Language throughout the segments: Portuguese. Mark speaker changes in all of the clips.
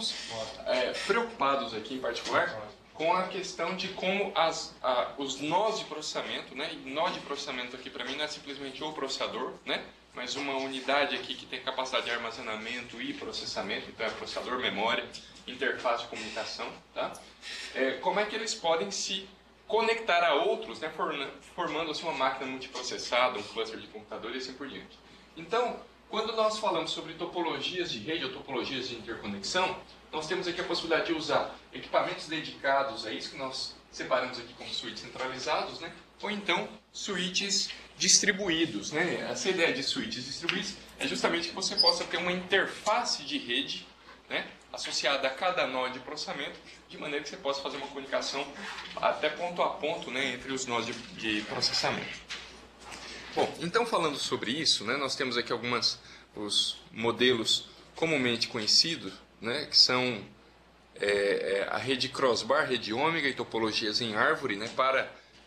Speaker 1: estamos preocupados aqui em particular com a questão de como os nós de processamento, né? E nó de processamento aqui para mim não é simplesmente o processador, né? Mas uma unidade aqui que tem capacidade de armazenamento e processamento, então é processador, memória, interface de comunicação, tá? Como é que eles podem se conectar a outros, né? Formando assim, uma máquina multiprocessada, um cluster de computador e assim por diante. Então, quando nós falamos sobre topologias de rede ou topologias de interconexão, nós temos aqui a possibilidade de usar equipamentos dedicados a isso, que nós separamos aqui como switches centralizados, né? Ou então switches distribuídos, né? Essa ideia de switches distribuídos é justamente que você possa ter uma interface de rede, né? Associada a cada nó de processamento, de maneira que você possa fazer uma comunicação até ponto a ponto, né? Entre os nós de processamento. Bom, então falando sobre isso, né? Nós temos aqui os modelos comumente conhecidos, né? Que são a rede crossbar, rede ômega e topologias em árvore, né?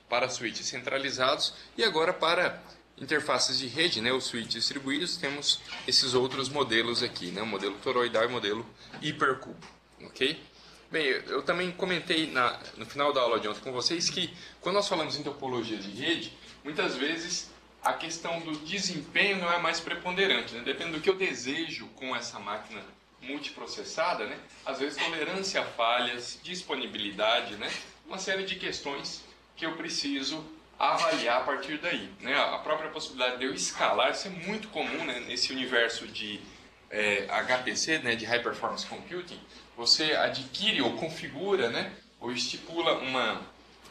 Speaker 1: Para switches centralizados, e agora para interfaces de rede, né, os switches distribuídos, temos esses outros modelos aqui, né, o modelo toroidal e o modelo hipercubo, ok? Bem, eu também comentei no final da aula de ontem com vocês que quando nós falamos em topologia de rede, muitas vezes a questão do desempenho não é mais preponderante, né? Depende do que eu desejo com essa máquina multiprocessada, né? Às vezes tolerância a falhas, disponibilidade, né? Uma série de questões que eu preciso avaliar a partir daí, né? A própria possibilidade de eu escalar, isso é muito comum, né? Nesse universo de HPC, né? De High Performance Computing. Você adquire ou configura, né? Ou estipula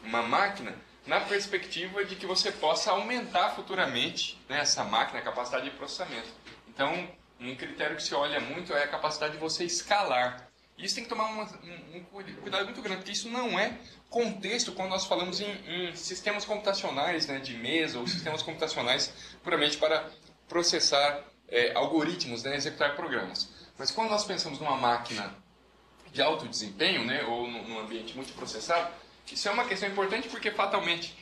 Speaker 1: uma máquina na perspectiva de que você possa aumentar futuramente, né? Essa máquina, a capacidade de processamento. Então, um critério que se olha muito é a capacidade de você escalar. E isso tem que tomar um cuidado muito grande, porque isso não é contexto quando nós falamos em sistemas computacionais, né, de mesa ou sistemas computacionais puramente para processar algoritmos, né, executar programas. Mas quando nós pensamos numa máquina de alto desempenho, né, ou num ambiente multiprocessado, isso é uma questão importante porque fatalmente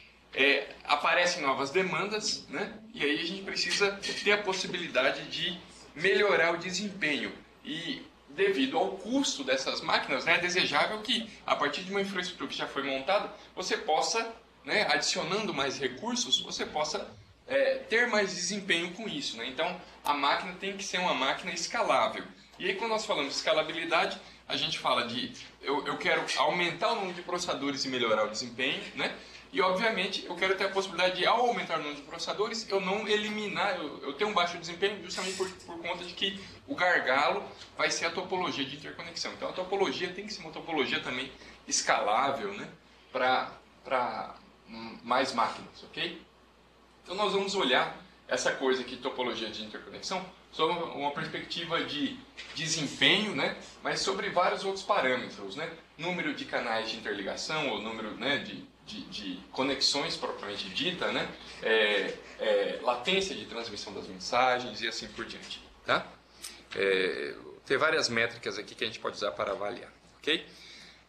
Speaker 1: aparecem novas demandas, né, e aí a gente precisa ter a possibilidade de melhorar o desempenho. E devido ao custo dessas máquinas, né, é desejável que, a partir de uma infraestrutura que já foi montada, você possa, né, adicionando mais recursos, você possa ter mais desempenho com isso, né? Então, a máquina tem que ser uma máquina escalável. E aí, quando nós falamos de escalabilidade, a gente fala de eu quero aumentar o número de processadores e melhorar o desempenho, né? E, obviamente, eu quero ter a possibilidade de, ao aumentar o número de processadores, eu não eliminar, eu ter um baixo desempenho justamente por conta de que o gargalo vai ser a topologia de interconexão. Então, a topologia tem que ser uma topologia também escalável, né, para mais máquinas, ok? Então, nós vamos olhar essa coisa aqui, topologia de interconexão, sob uma perspectiva de desempenho, né, mas sobre vários outros parâmetros, né? Número de canais de interligação, ou número, né, de conexões propriamente dita, né? Latência de transmissão das mensagens e assim por diante, tá? Tem várias métricas aqui que a gente pode usar para avaliar, ok?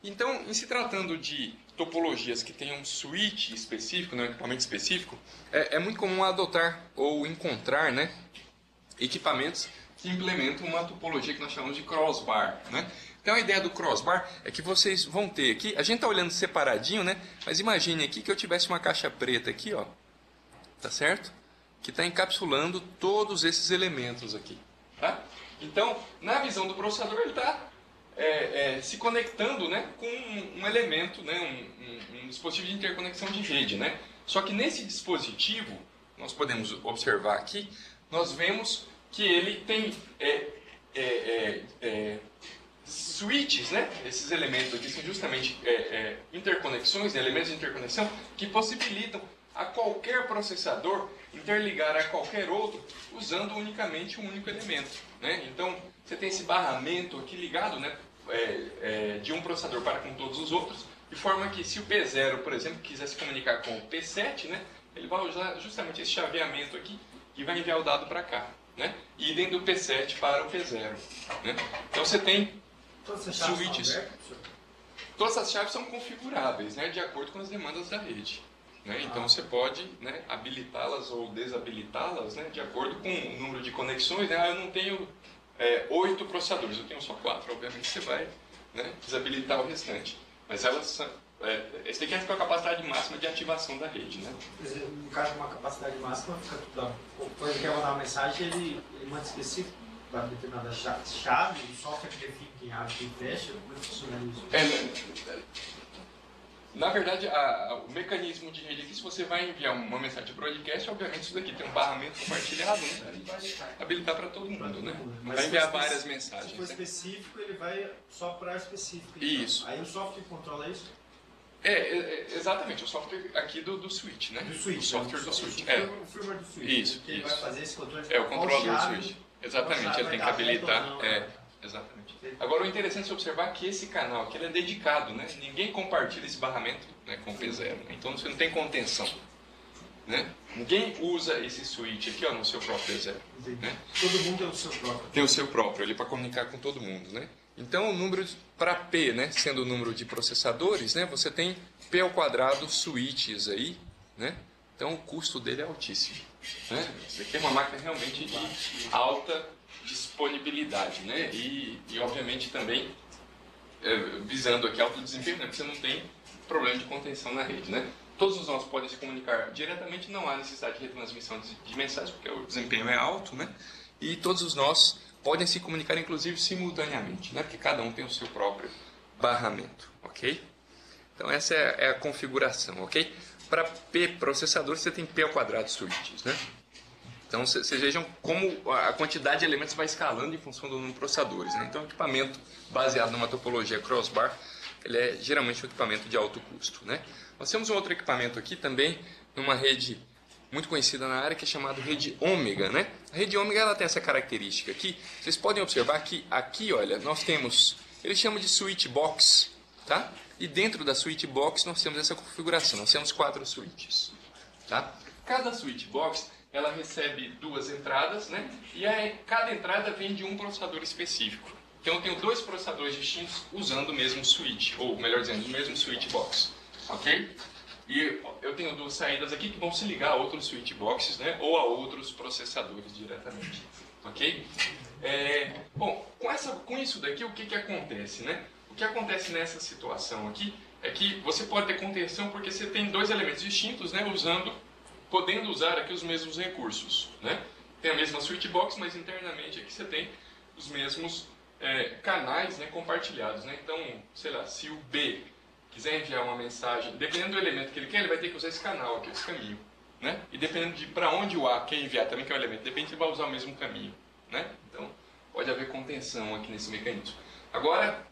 Speaker 1: Então, em se tratando de topologias que tenham um switch específico, né, um equipamento específico, é muito comum adotar ou encontrar, né, equipamentos que implementam uma topologia que nós chamamos de crossbar, né? Então a ideia do crossbar é que vocês vão ter aqui, a gente está olhando separadinho, né? Mas imagine aqui que eu tivesse uma caixa preta aqui, ó, tá certo? Que está encapsulando todos esses elementos aqui, tá? Então, na visão do processador, ele está se conectando, né, com um elemento, né, um dispositivo de interconexão de rede, né? Só que nesse dispositivo, nós podemos observar aqui, nós vemos que ele tem switches, né? Esses elementos aqui são justamente interconexões, né? Elementos de interconexão que possibilitam a qualquer processador interligar a qualquer outro usando unicamente um único elemento, né? Então, você tem esse barramento aqui ligado, né, de um processador para com todos os outros, de forma que se o P0, por exemplo, quiser se comunicar com o P7, né, ele vai usar justamente esse chaveamento aqui e vai enviar o dado para cá, né? Idem do P7 para o P0, né? Então você tem switches. Todas as chaves são configuráveis, né, de acordo com as demandas da rede, né? Então você pode, né, habilitá-las ou desabilitá-las, né, de acordo com o número de conexões, né? Eu não tenho 8 processadores. Eu tenho só 4, obviamente você vai, né, desabilitar o restante. Mas elas são... esse daqui é a capacidade máxima de ativação da rede, né?
Speaker 2: No caso de uma capacidade máxima, fica tudo. Quando ele quer mandar uma mensagem, ele manda específico para determinada chave, o software que define quem abre e quem fecha. Como é que funciona isso?
Speaker 1: Na verdade, o mecanismo de rede aqui, se você vai enviar uma mensagem de broadcast, obviamente isso daqui tem um barramento compartilhado, né? Ele vai habilitar para todo mundo, né?
Speaker 2: Mas
Speaker 1: vai enviar várias mensagens.
Speaker 2: Se for específico, ele vai só para específico. Então.
Speaker 1: Isso.
Speaker 2: Aí o software controla isso?
Speaker 1: Exatamente, o software aqui do switch, né?
Speaker 2: Do switch.
Speaker 1: O software do switch.
Speaker 2: O firmware do switch.
Speaker 1: Isso,
Speaker 2: ele vai fazer esse controle.
Speaker 1: É o controlador do switch. Exatamente, ele tem que habilitar. Exatamente. Agora o interessante é observar que esse canal aqui ele é dedicado, né? Ninguém compartilha esse barramento, né, com P0, né? Então você não tem contenção, né? Ninguém usa esse switch aqui, ó, no seu próprio P0, né?
Speaker 2: Todo mundo tem o seu próprio.
Speaker 1: Tem o seu próprio, ele para comunicar com todo mundo, né? Então o número para P, né, sendo o número de processadores, né, você tem P ao quadrado switches aí, né? Então o custo dele é altíssimo, né? Isso aqui é uma máquina realmente de alta disponibilidade, né? E obviamente também visando aqui alto desempenho, né? Porque você não tem problema de contenção na rede, né? Todos os nós podem se comunicar diretamente, não há necessidade de retransmissão de mensagens, porque o desempenho é alto, né? E todos os nós podem se comunicar, inclusive, simultaneamente, né? Porque cada um tem o seu próprio barramento, ok? Então essa é a configuração, ok? Para P processador, você tem P ao quadrado switches, né? Então, vocês vejam como a quantidade de elementos vai escalando em função do número de processadores, né? Então, o equipamento baseado numa topologia crossbar, ele é geralmente um equipamento de alto custo, né? Nós temos um outro equipamento aqui também, numa rede muito conhecida na área, que é chamada rede ômega, né? A rede ômega, ela tem essa característica aqui. Vocês podem observar que aqui, olha, nós temos, eles chamam de switch box, tá? E dentro da switch box nós temos essa configuração, nós temos 4 switches, tá? Cada switch box ela recebe 2 entradas, né? E cada entrada vem de um processador específico. Então eu tenho 2 processadores distintos usando o mesmo switch, ou melhor dizendo, o mesmo switch box, ok? E eu tenho 2 saídas aqui que vão se ligar a outros switch boxes, né? Ou a outros processadores diretamente, ok? Bom, com isso daqui, o que acontece, né? O que acontece nessa situação aqui é que você pode ter contenção porque você tem 2 elementos distintos, né? Podendo usar aqui os mesmos recursos, né? Tem a mesma switch box, mas internamente aqui você tem os mesmos canais, né, compartilhados, né? Então, sei lá, se o B quiser enviar uma mensagem, dependendo do elemento que ele quer, ele vai ter que usar esse canal aqui, esse caminho, né? E dependendo de para onde o A quer enviar também, que é o elemento, depende se ele vai usar o mesmo caminho, né? Então, pode haver contenção aqui nesse mecanismo. Agora,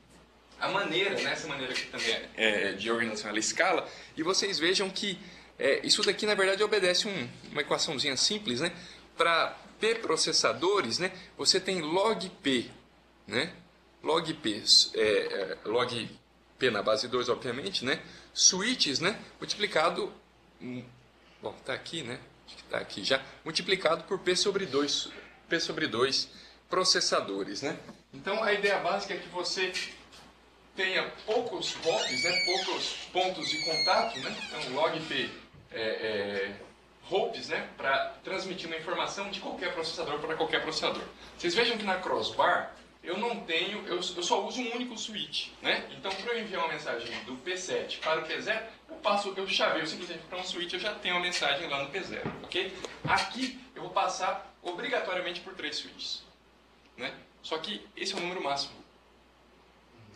Speaker 1: a maneira, né, essa maneira aqui também de organização, ela escala, e vocês vejam que isso daqui, na verdade, obedece uma equaçãozinha simples, né? Para P processadores, né? Você tem log P, né? Log P, log P na base 2, obviamente, né? Switches, né? Multiplicado, bom, tá aqui, né? Acho que tá aqui já. Multiplicado por P sobre 2 processadores, né? Então, a ideia básica é que você tenha poucos hops, né? Poucos pontos de contato, né? Então, log P hops, né, para transmitir uma informação de qualquer processador para qualquer processador. Vocês vejam que na crossbar eu só uso um único switch, né? Então, para eu enviar uma mensagem do P7 para o P0, eu chaveio simplesmente para um switch, eu já tenho a mensagem lá no P0, ok? Aqui eu vou passar obrigatoriamente por 3 switches, né? Só que esse é o número máximo,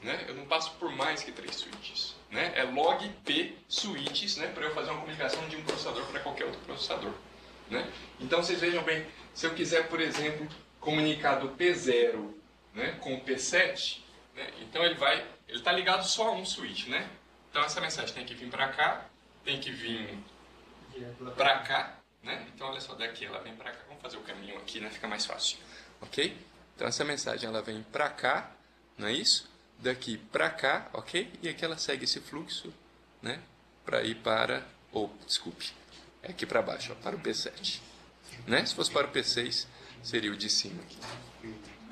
Speaker 1: né? Eu não passo por mais que 3 switches, né? É log P switches, né? Para eu fazer uma comunicação de um processador para qualquer outro processador, né? Então vocês vejam bem, se eu quiser, por exemplo, comunicar do P0, né, com o P7, né? Então ele está ligado só a um switch, né? Então essa mensagem tem que vir para cá, tem que vir para cá, né? Então olha só, daqui ela vem para cá. Vamos fazer o caminho aqui, né? Fica mais fácil, ok? Então essa mensagem ela vem para cá, não é isso? Daqui para cá, ok? E aqui ela segue esse fluxo, né? Para ir para... desculpe. É aqui para baixo, ó, para o P7. Né? Se fosse para o P6, seria o de cima aqui.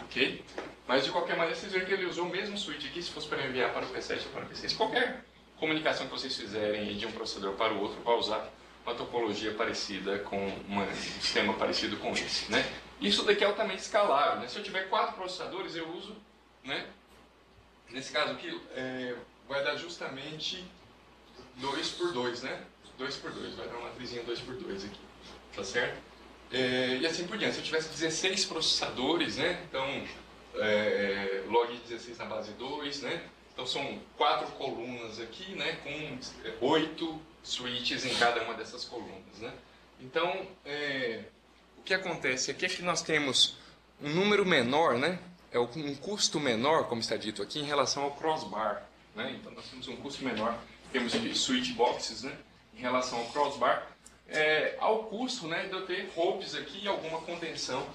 Speaker 1: Ok? Mas de qualquer maneira, vocês veem que ele usou o mesmo switch aqui, se fosse para enviar para o P7 ou para o P6. Qualquer comunicação que vocês fizerem de um processador para o outro vai usar uma topologia parecida com um sistema parecido com esse, né? Isso daqui é altamente escalável, né? Se eu tiver 4 processadores, eu uso, né? Nesse caso aqui, vai dar justamente 2 por 2, né? 2 por 2, vai dar uma matrizinha 2 por 2 aqui, tá certo? E assim por diante. Se eu tivesse 16 processadores, né? Então, log 16 na base 2, né? Então são 4 colunas aqui, né? Com 8 switches em cada uma dessas colunas, né? Então, o que acontece aqui é que nós temos um número menor, né? Um custo menor, como está dito aqui, em relação ao crossbar, né? Então nós temos um custo menor em termos de switch boxes, né? Em relação ao crossbar, ao custo, né, de eu ter hopes aqui e alguma contenção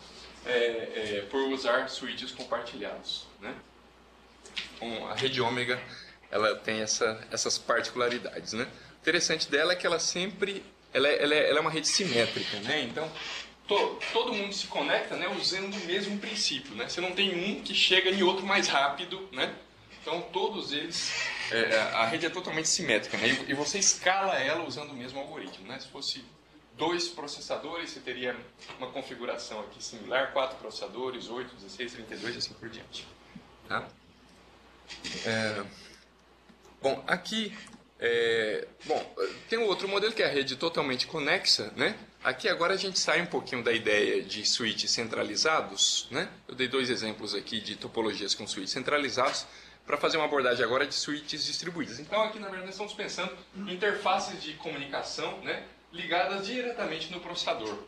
Speaker 1: por usar switches compartilhados, né? A rede ômega, ela tem essas particularidades, né? O interessante dela é que ela sempre ela é uma rede simétrica, né? Então todo mundo se conecta, né, usando o mesmo princípio, né? Você não tem um que chega em outro mais rápido, né? Então todos eles, a rede é totalmente simétrica, né? E você escala ela usando o mesmo algoritmo, né? Se fosse 2 processadores, você teria uma configuração aqui similar, 4 processadores, 8, 16, 32 e assim por diante, tá? Bom, aqui tem um outro modelo que é a rede totalmente conexa, né? Aqui agora a gente sai um pouquinho da ideia de switches centralizados, né? Eu dei 2 exemplos aqui de topologias com switches centralizados para fazer uma abordagem agora de switches distribuídas. Então aqui na verdade nós estamos pensando em interfaces de comunicação, né, ligadas diretamente no processador,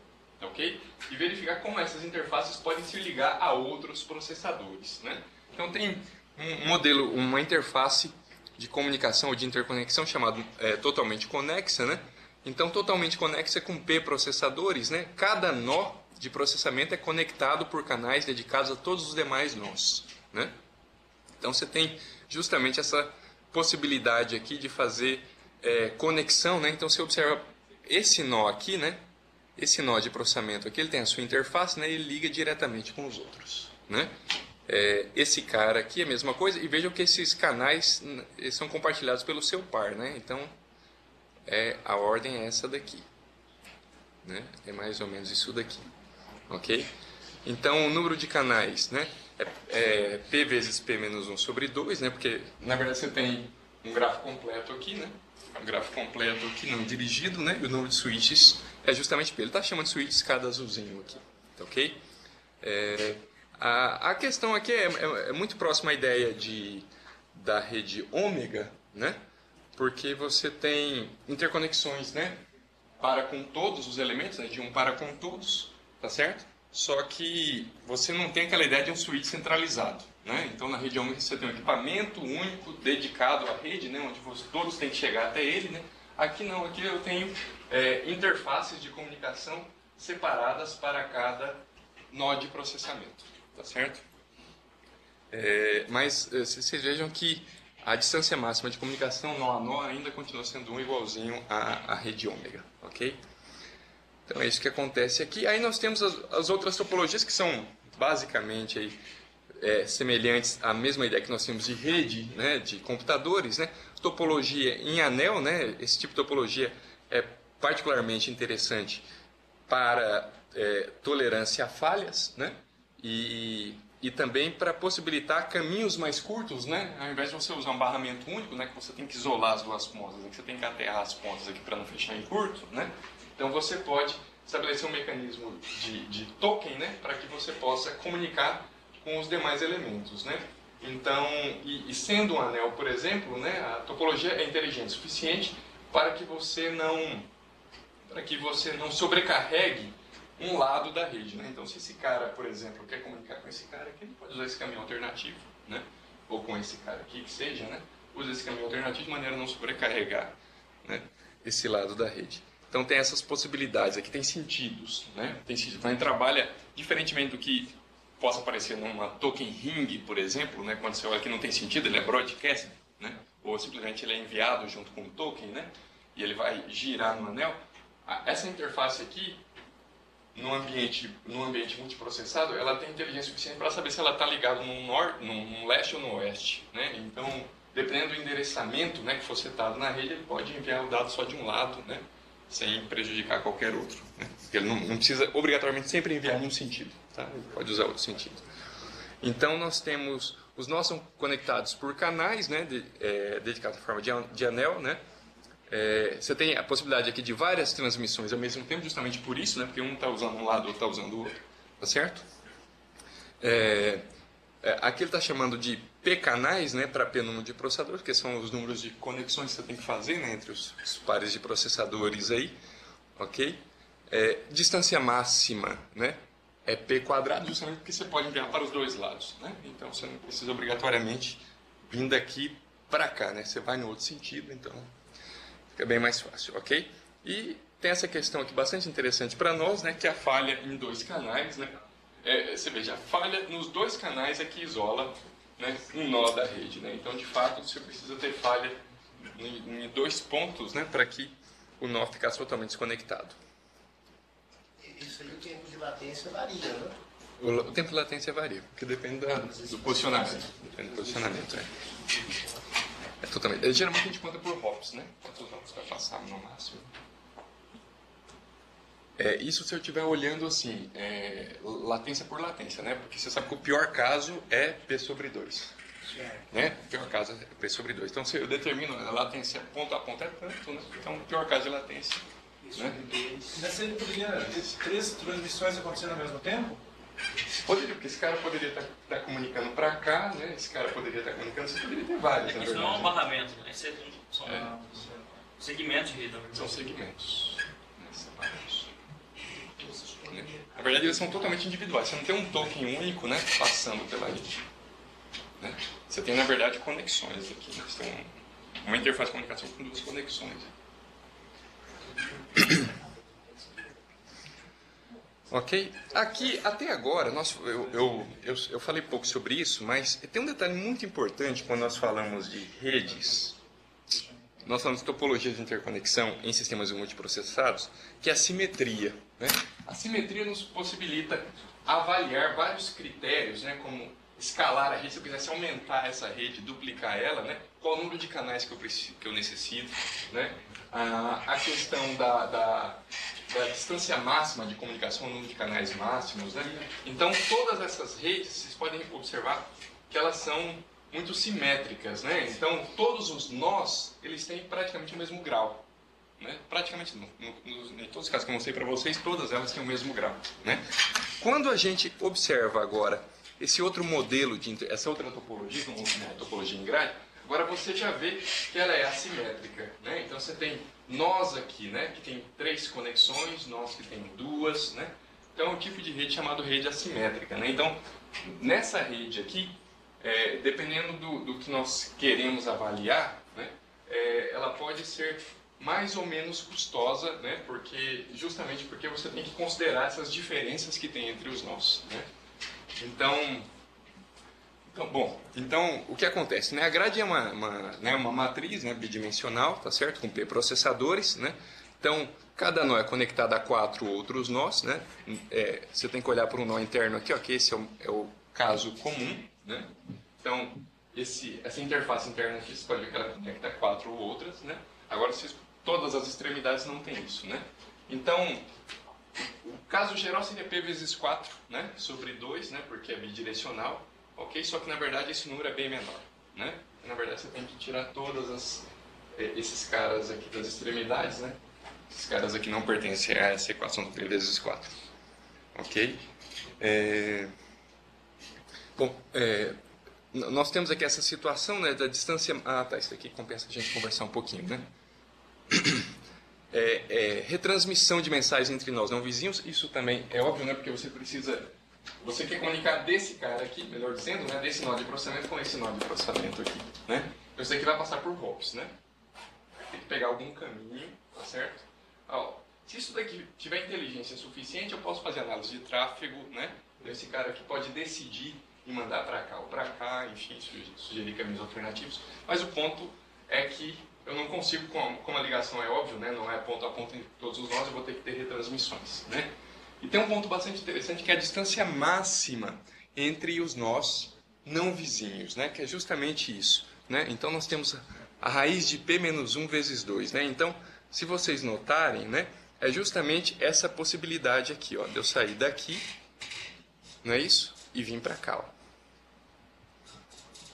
Speaker 1: ok? E verificar como essas interfaces podem se ligar a outros processadores, né? Então tem um modelo, uma interface de comunicação ou de interconexão chamado totalmente conexa, né? Então totalmente conexa com P processadores, né? Cada nó de processamento é conectado por canais dedicados a todos os demais nós, né? Então você tem justamente essa possibilidade aqui de fazer conexão, né? Então você observa esse nó aqui, né? Esse nó de processamento aqui, ele tem a sua interface, né? Ele liga diretamente com os outros, né? Esse cara aqui é a mesma coisa, e vejam que esses canais eles são compartilhados pelo seu par, né? Então a ordem é essa daqui, né? É mais ou menos isso daqui, ok? Então o número de canais, né? P vezes P menos 1 sobre 2, né? Porque na verdade você tem um grafo completo aqui, né? Um grafo completo aqui não dirigido, né? E o número de switches é justamente P. Ele está chamando de switches cada azulzinho aqui, ok? A questão aqui é muito próxima à ideia da rede ômega, né? Porque você tem interconexões, né? Para com todos os elementos, né? De um para com todos, tá certo? Só que você não tem aquela ideia de um switch centralizado, né? Então na rede ômega você tem um equipamento único dedicado à rede, né? Onde todos têm que chegar até ele, né? Aqui não, aqui eu tenho interfaces de comunicação separadas para cada nó de processamento, tá certo? Mas vocês vejam que a distância máxima de comunicação nó a nó ainda continua sendo 1 igualzinho à rede ômega, ok? Então é isso que acontece aqui. Aí nós temos as outras topologias que são basicamente aí, semelhantes à mesma ideia que nós temos de rede, né, de computadores, né? Topologia em anel, né? Esse tipo de topologia é particularmente interessante para tolerância a falhas, né? E também para possibilitar caminhos mais curtos, né? Ao invés de você usar um barramento único, né, que você tem que isolar as duas pontas, né, que você tem que aterrar as pontas aqui para não fechar em curto, né? Então você pode estabelecer um mecanismo de token, né, para que você possa comunicar com os demais elementos, né? Então, e sendo um anel, por exemplo, né, a topologia é inteligente o suficiente para que você não sobrecarregue um lado da rede, né? Então, se esse cara, por exemplo, quer comunicar com esse cara aqui, ele pode usar esse caminho alternativo, né? Ou com esse cara aqui, que seja, né? Usa esse caminho alternativo de maneira a não sobrecarregar, né, esse lado da rede. Então, tem essas possibilidades aqui, tem sentidos, né? Tem sentido. Quando a gente trabalha, diferentemente do que possa aparecer numa token ring, por exemplo, né? Quando você olha que não tem sentido, ele é broadcast, né? Ou simplesmente ele é enviado junto com o token, né? E ele vai girar no anel. Essa interface aqui, num ambiente multiprocessado, ela tem inteligência suficiente para saber se ela está ligada num leste ou no oeste, né? Então, dependendo do endereçamento, né, que for setado na rede, ele pode enviar o dado só de um lado, né? sem prejudicar qualquer outro, né? Porque ele não precisa obrigatoriamente sempre enviar em um sentido, tá? Ele pode usar outro sentido. Então nós temos, os nós são conectados por canais, né, dedicados à forma de anel, né? Você tem a possibilidade aqui de várias transmissões ao mesmo tempo, justamente por isso, né? Porque um está usando um lado, outro está usando o outro, tá certo? Aqui ele está chamando de P canais, né, para P número de processadores, que são os números de conexões que você tem que fazer, né, entre os pares de processadores aí, ok? Distância máxima, né, é P quadrado, justamente porque você pode enviar para os dois lados, né? Então você não precisa obrigatoriamente vir daqui para cá, né? Você vai no outro sentido, então fica bem mais fácil, ok? E tem essa questão aqui bastante interessante para nós, né, que é a falha em dois canais, né? Você veja, a falha nos dois canais é que isola, né, um nó da rede, né? Então, de fato, você precisa ter falha em dois pontos, né, para que o nó ficasse totalmente desconectado.
Speaker 3: Isso aí, o tempo de latência varia, né?
Speaker 1: O tempo de latência varia, porque depende do posicionamento. Depende do posicionamento, totalmente. Geralmente a gente conta por hops, né? Quantos hops vai passar no máximo? Isso se eu estiver olhando assim, latência por latência, né? Porque você sabe que o pior caso é P sobre 2. Né? O pior caso é P sobre 2. Então, se eu determino a latência ponto a ponto é tanto, né? Então, o pior caso de latência. Né?
Speaker 4: Mas você poderia ter 3 transmissões acontecendo ao mesmo tempo?
Speaker 1: Poderia, porque esse cara poderia estar comunicando para cá, né? Esse cara poderia estar comunicando, você poderia ter vários, na
Speaker 5: Isso
Speaker 1: verdade.
Speaker 5: não é um barramento, né? São segmentos de rede, na verdade.
Speaker 1: São segmentos, né? Separados. Na verdade, eles são totalmente individuais. Você não tem um token único, né, passando pela rede. Né? Você tem, na verdade, conexões aqui. Né? Você tem uma interface de comunicação com duas conexões. Ok? Aqui, até agora, eu falei pouco sobre isso, mas tem um detalhe muito importante quando nós falamos de redes. Nós falamos de topologia de interconexão em sistemas multiprocessados, que é a simetria. Né? A simetria nos possibilita avaliar vários critérios, né, como escalar a rede, se eu quisesse aumentar essa rede, duplicar ela, né, qual o número de canais que eu necessito, né, a questão da distância máxima de comunicação, o número de canais máximos. Né? Então, todas essas redes, vocês podem observar que elas são muito simétricas. Né? Então, todos os nós, eles têm praticamente o mesmo grau. Né? Praticamente, em todos os casos que eu mostrei para vocês, todas elas têm o mesmo grau. Né? Quando a gente observa agora esse outro modelo, essa outra topologia, uma topologia em grade, agora você já vê que ela é assimétrica. Né? Então você tem nós aqui, né, que tem 3 conexões, nós que tem 2. Né? Então é um tipo de rede chamado rede assimétrica. Né? Então, nessa rede aqui, dependendo do que nós queremos avaliar, né, ela pode ser mais ou menos custosa, né? Justamente porque você tem que considerar essas diferenças que tem entre os nós. Né? Então, o que acontece? Né? A grade é uma matriz, né, bidimensional, tá certo? Com P processadores. Né? Então, cada nó é conectado a 4 outros nós. Né? Você tem que olhar para um nó interno aqui, ó, que esse é o caso comum. Né? Então, essa interface interna aqui, você pode ver que ela conecta 4 outras. Né? Agora, todas as extremidades não tem isso, né? Então, o caso geral seria P vezes 4, né? Sobre 2, né? Porque é bidirecional, ok? Só que, na verdade, esse número é bem menor, né? Na verdade, você tem que tirar todas esses caras aqui das extremidades, né? Esses caras aqui não pertencem a essa equação do P vezes 4, ok? Nós temos aqui essa situação, né, da distância... isso aqui compensa a gente conversar um pouquinho, né? Retransmissão de mensagens entre nós não vizinhos, isso também é óbvio, né? Porque você quer comunicar desse cara aqui, melhor dizendo, né? Desse nó de processamento com esse nó de processamento aqui, né? Então isso aqui vai passar por hops, né? Tem que pegar algum caminho, tá certo? Se isso daqui tiver inteligência suficiente, eu posso fazer análise de tráfego, né? Então esse cara aqui pode decidir e mandar para cá ou para cá, enfim, sugerir caminhos alternativos. Mas o ponto é que eu não consigo, como a ligação é óbvio, né, não é ponto a ponto em todos os nós, eu vou ter que ter retransmissões. Né? E tem um ponto bastante interessante que é a distância máxima entre os nós não vizinhos, né, que é justamente isso. Né? Então nós temos a raiz de P menos 1 vezes 2. Né? Então se vocês notarem, né, é justamente essa possibilidade aqui, ó, de eu sair daqui, não é isso? E vir para cá, ó.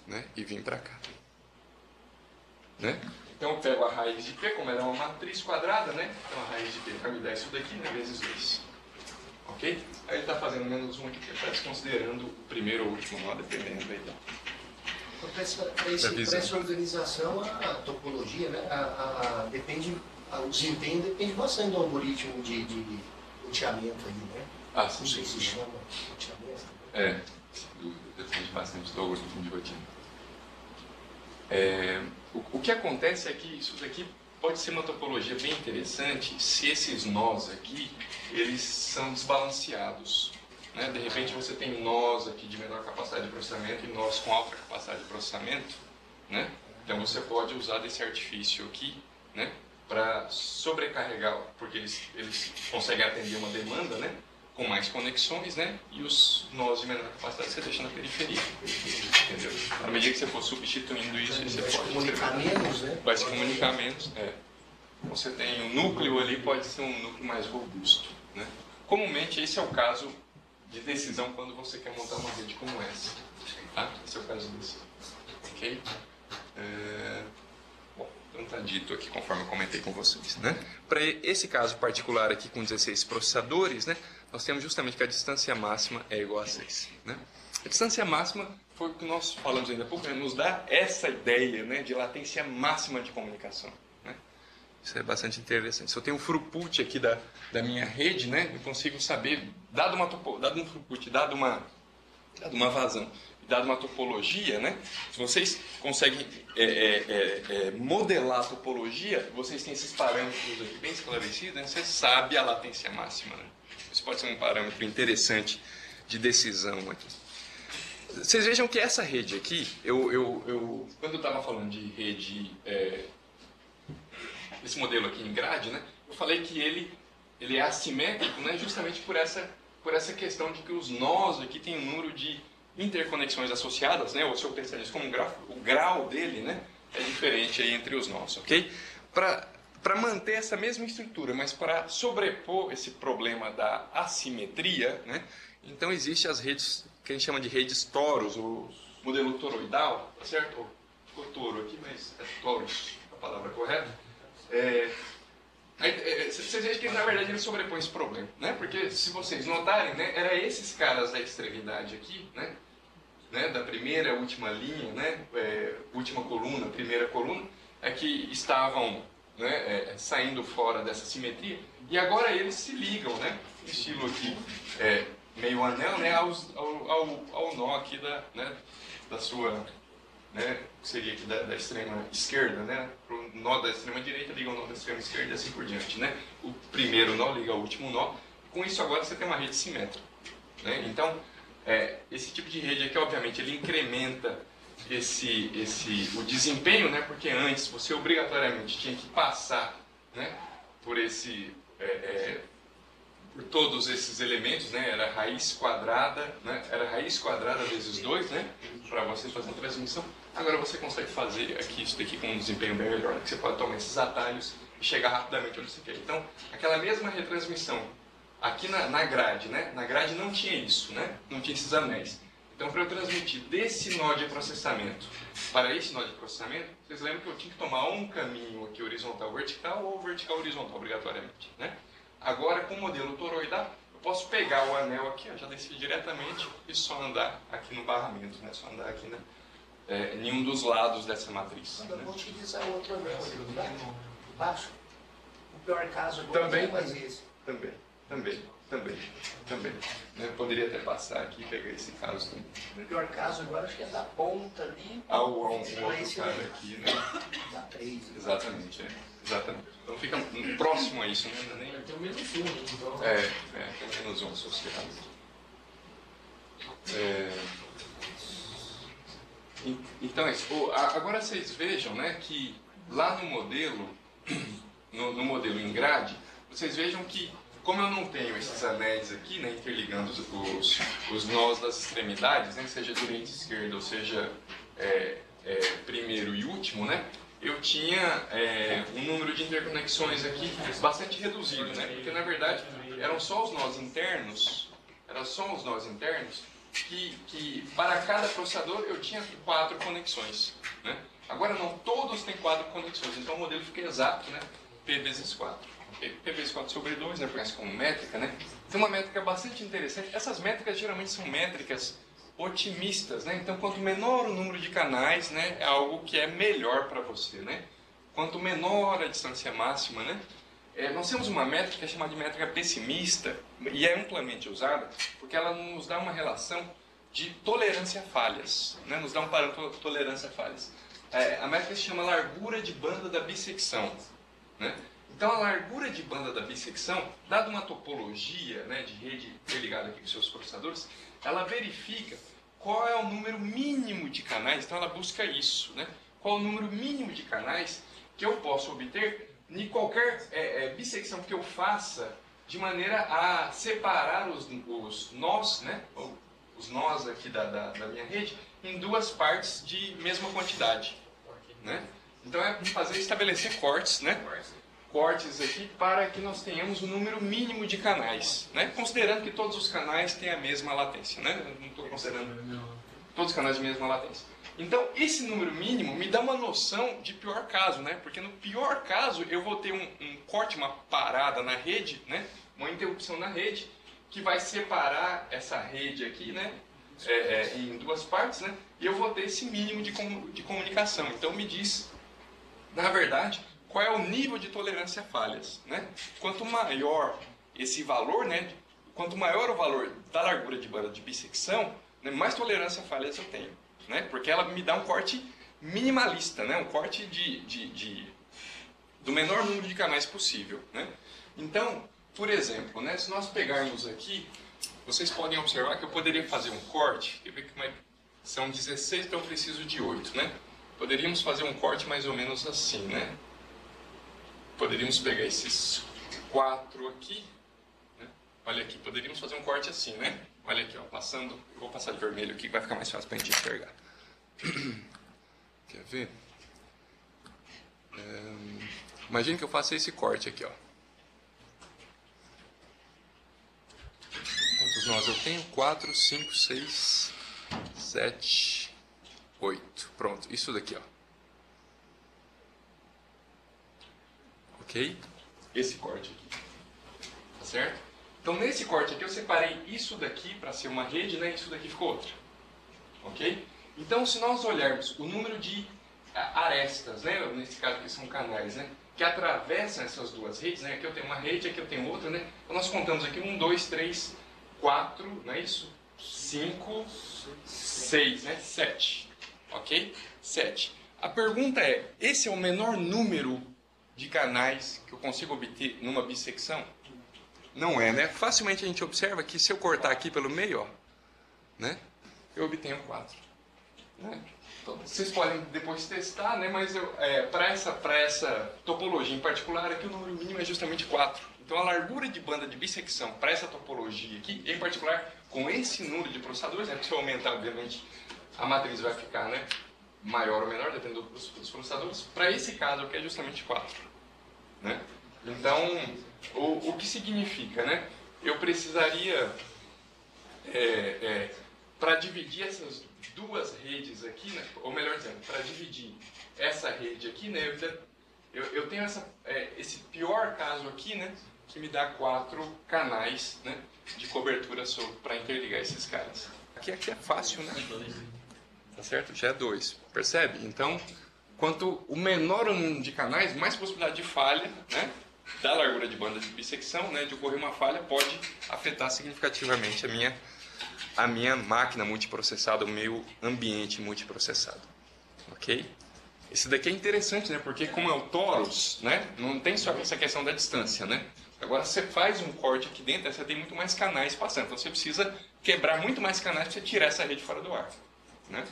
Speaker 1: Né? E vir para cá. Né? Então eu pego a raiz de P, como ela é uma matriz quadrada, né? Então a raiz de P vai me dar isso daqui, né? Vezes 2. Ok? Aí ele está fazendo menos 1 aqui, porque está desconsiderando o primeiro ou último nó, dependendo da ideia.
Speaker 3: Para essa organização, a topologia, né, o desempenho depende bastante do algoritmo de roteamento aí, né?
Speaker 1: Ah, sim.
Speaker 3: Não sei se chama roteamento.
Speaker 1: É, depende bastante do algoritmo de rotina. O que acontece é que isso daqui pode ser uma topologia bem interessante se esses nós aqui, eles são desbalanceados. Né? De repente você tem nós aqui de menor capacidade de processamento e nós com alta capacidade de processamento. Né? Então você pode usar desse artifício aqui, né, para sobrecarregar, porque eles conseguem atender uma demanda, né, com mais conexões, né, e os nós de menor capacidade você deixa na periferia. Entendeu? À medida que você for substituindo isso, você pode
Speaker 3: comunicar menos, né?
Speaker 1: Vai se comunicar menos. Você tem um núcleo ali, pode ser um núcleo mais robusto. Né? Comumente esse é o caso de decisão quando você quer montar uma rede como essa. Tá? Esse é o caso desse. Ok? Bom, então está dito aqui conforme eu comentei com vocês. Né? Para esse caso particular aqui com 16 processadores, né, nós temos justamente que a distância máxima é igual a 6. Né? A distância máxima foi o que nós falamos ainda há pouco, né, nos dá essa ideia, né, de latência máxima de comunicação. Né? Isso é bastante interessante. Se eu tenho um throughput aqui da minha rede, né, eu consigo saber, dado um throughput, dado uma vazão, dado uma topologia, né, se vocês conseguem modelar a topologia, vocês têm esses parâmetros aqui bem esclarecidos, né, você sabe a latência máxima. Né? Isso pode ser um parâmetro interessante de decisão aqui. Vocês vejam que essa rede aqui, quando eu estava falando de rede, esse modelo aqui em grade, né, eu falei que ele é assimétrico, né, justamente por essa questão de que os nós aqui têm um número de interconexões associadas, né, ou se eu pensar nisso como um grafo, o grau dele, né, é diferente aí entre os nós, ok? Para manter essa mesma estrutura, mas para sobrepor esse problema da assimetria, né, então existem as redes que a gente chama de redes toros, o modelo toroidal, tá certo? Ficou toro aqui, mas é toros a palavra correta. Vocês veem que na verdade ele sobrepõe esse problema, né? Porque se vocês notarem, né, era esses caras da extremidade aqui, né, da primeira última linha, né, última coluna, primeira coluna, que estavam, né, saindo fora dessa simetria, e agora eles se ligam, né, estilo aqui meio anel, né, ao nó aqui da sua, né, que seria aqui da extrema esquerda, né, o nó da extrema direita liga ao nó da extrema esquerda e assim por diante, né, o primeiro nó liga ao último nó. Com isso agora você tem uma rede simétrica, né? Então esse tipo de rede aqui, obviamente, ele incrementa o desempenho, né, porque antes você obrigatoriamente tinha que passar, né, por por todos esses elementos, né, era raiz quadrada, né, era raiz quadrada vezes 2, né, para você fazer a transmissão. Agora você consegue fazer aqui isso daqui com um desempenho bem melhor, né, que você pode tomar esses atalhos e chegar rapidamente onde você quer. Então, aquela mesma retransmissão aqui na grade, né, na grade não tinha isso, né, não tinha esses anéis. Então, para eu transmitir desse nó de processamento para esse nó de processamento, vocês lembram que eu tinha que tomar um caminho aqui horizontal-vertical ou vertical-horizontal, obrigatoriamente, né? Agora, com o modelo toroidal, eu posso pegar o anel aqui, já descer diretamente e só andar aqui no barramento, né? Só andar aqui em um dos lados dessa matriz.
Speaker 3: Eu vou utilizar outro anel aqui embaixo. O pior caso agora
Speaker 1: também,
Speaker 3: mais esse.
Speaker 1: Também. Eu poderia até passar aqui e pegar esse caso também.
Speaker 3: O pior caso agora acho que é da ponta ali.
Speaker 1: Um outro cara aqui, né?
Speaker 3: Da 3.
Speaker 1: Exatamente, exatamente. Então fica próximo a isso, né?
Speaker 2: Tem o menos um, então.
Speaker 1: Tem menos um associado. Então é isso. Agora vocês vejam, né, que lá no modelo, no modelo em grade, vocês vejam que, como eu não tenho esses anéis aqui, né, interligando os nós das extremidades, né, seja direita e esquerda, ou seja primeiro e último, né, eu tinha um número de interconexões aqui bastante reduzido, né? Porque na verdade eram só os nós internos, que para cada processador eu tinha 4 conexões, né? Agora não, todos têm 4 conexões, então o modelo fica exato, né? P vezes 4. P vezes 4 sobre 2, né? Conhece como métrica, né? Tem uma métrica bastante interessante. Essas métricas geralmente são métricas otimistas, né? Então, quanto menor o número de canais, né, é algo que é melhor para você, né? Quanto menor a distância máxima, né? Nós temos uma métrica chamada de métrica pessimista, e é amplamente usada, porque ela nos dá uma relação de tolerância a falhas, né? Nos dá um parâmetro de tolerância a falhas. A métrica se chama largura de banda da bissecção, né? Então, a largura de banda da bissecção, dada uma topologia, né, de rede interligada aqui com seus processadores, ela verifica qual é o número mínimo de canais, então ela busca isso, né? Qual é o número mínimo de canais que eu posso obter em qualquer bissecção que eu faça, de maneira a separar os nós, né, os nós aqui da minha rede, em 2 partes de mesma quantidade, né? Então é estabelecer cortes, né? Cortes aqui para que nós tenhamos o número mínimo de canais, né? Considerando que todos os canais têm a mesma latência, né? Eu não estou considerando todos os canais de mesma latência. Então, esse número mínimo me dá uma noção de pior caso, né? Porque no pior caso eu vou ter um corte, uma parada na rede, né? Uma interrupção na rede, que vai separar essa rede aqui, né? Em 2 partes, né? E eu vou ter esse mínimo de comunicação. Então, me diz, na verdade, qual é o nível de tolerância a falhas, né? Quanto maior esse valor, né? Quanto maior o valor da largura de banda de bissecção, né, mais tolerância a falhas eu tenho, né? Porque ela me dá um corte minimalista, né? Um corte do menor número de canais possível, né? Então, por exemplo, né, se nós pegarmos aqui, vocês podem observar que eu poderia fazer um corte, são 16, então eu preciso de 8, né? Poderíamos fazer um corte mais ou menos assim, né? Poderíamos pegar esses 4 aqui, né? Olha aqui, poderíamos fazer um corte assim, né? Olha aqui, ó, eu vou passar de vermelho aqui que vai ficar mais fácil para a gente enxergar. Quer ver? Imagine que eu faça esse corte aqui, ó. Quantos nós eu tenho? 4, 5, 6, 7, 8. Pronto, isso daqui, ó. Ok? Esse corte aqui. Tá certo? Então, nesse corte aqui, eu separei isso daqui para ser uma rede, né? Isso daqui ficou outra. Ok? Então, se nós olharmos o número de arestas, né? Nesse caso aqui são canais, né? Que atravessam essas 2 redes, né? Aqui eu tenho uma rede, aqui eu tenho outra, né? Então, nós contamos aqui 1, 2, 3, 4, não é isso? 5, 6, né? 7. Ok? 7. A pergunta é, esse é o menor número de canais que eu consigo obter numa bissecção? Não é, né? Facilmente a gente observa que se eu cortar aqui pelo meio, ó, né? Eu obtenho 4. Né? Então, vocês podem depois testar, né? Mas para essa topologia em particular, aqui o número mínimo é justamente 4. Então a largura de banda de bissecção para essa topologia aqui, em particular com esse número de processadores, né? Porque se eu aumentar, obviamente, a matriz vai ficar, né, maior ou menor, dependendo dos processadores. Para esse caso aqui é justamente 4. Né? Então, o que significa, né? Eu precisaria, para dividir essas 2 redes aqui, né? Ou melhor dizendo, para dividir essa rede aqui, né? Eu tenho esse pior caso aqui, né? Que me dá 4 canais, né, de cobertura para interligar esses caras. Aqui é fácil, né? Tá certo? Já é 2. Percebe? Então, quanto o menor o número de canais, mais possibilidade de falha, né? Da largura de banda de bissecção, né, de ocorrer uma falha, pode afetar significativamente a minha máquina multiprocessada, o meu ambiente multiprocessado. Ok? Esse daqui é interessante, né, porque como é o torus, né, não tem só essa questão da distância, né? Agora você faz um corte aqui dentro, você tem muito mais canais passando, então você precisa quebrar muito mais canais para você tirar essa rede fora do ar, né?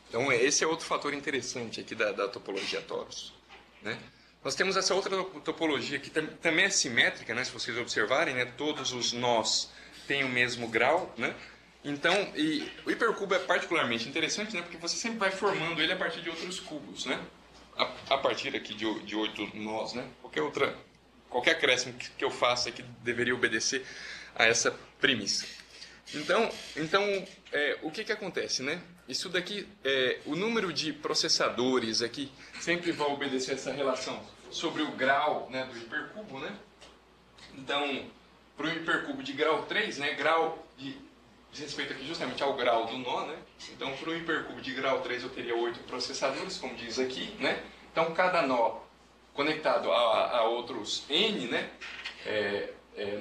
Speaker 1: Então esse é outro fator interessante aqui da topologia torus, né? Nós temos essa outra topologia que também é simétrica, né? Se vocês observarem, né? Todos os nós têm o mesmo grau, né? Então, e o hipercubo é particularmente interessante, né? Porque você sempre vai formando ele a partir de outros cubos, né? A partir aqui de 8 nós, né? Qualquer acréscimo que eu faça aqui deveria obedecer a essa premissa. Então o que acontece, né? Isso daqui, o número de processadores aqui sempre vai obedecer essa relação sobre o grau, né, do hipercubo, né? Então, para o hipercubo de grau 3, né, grau diz respeito aqui justamente ao grau do nó, né? Então, para o hipercubo de grau 3 eu teria 8 processadores, como diz aqui, né? Então, cada nó conectado a outros N, né,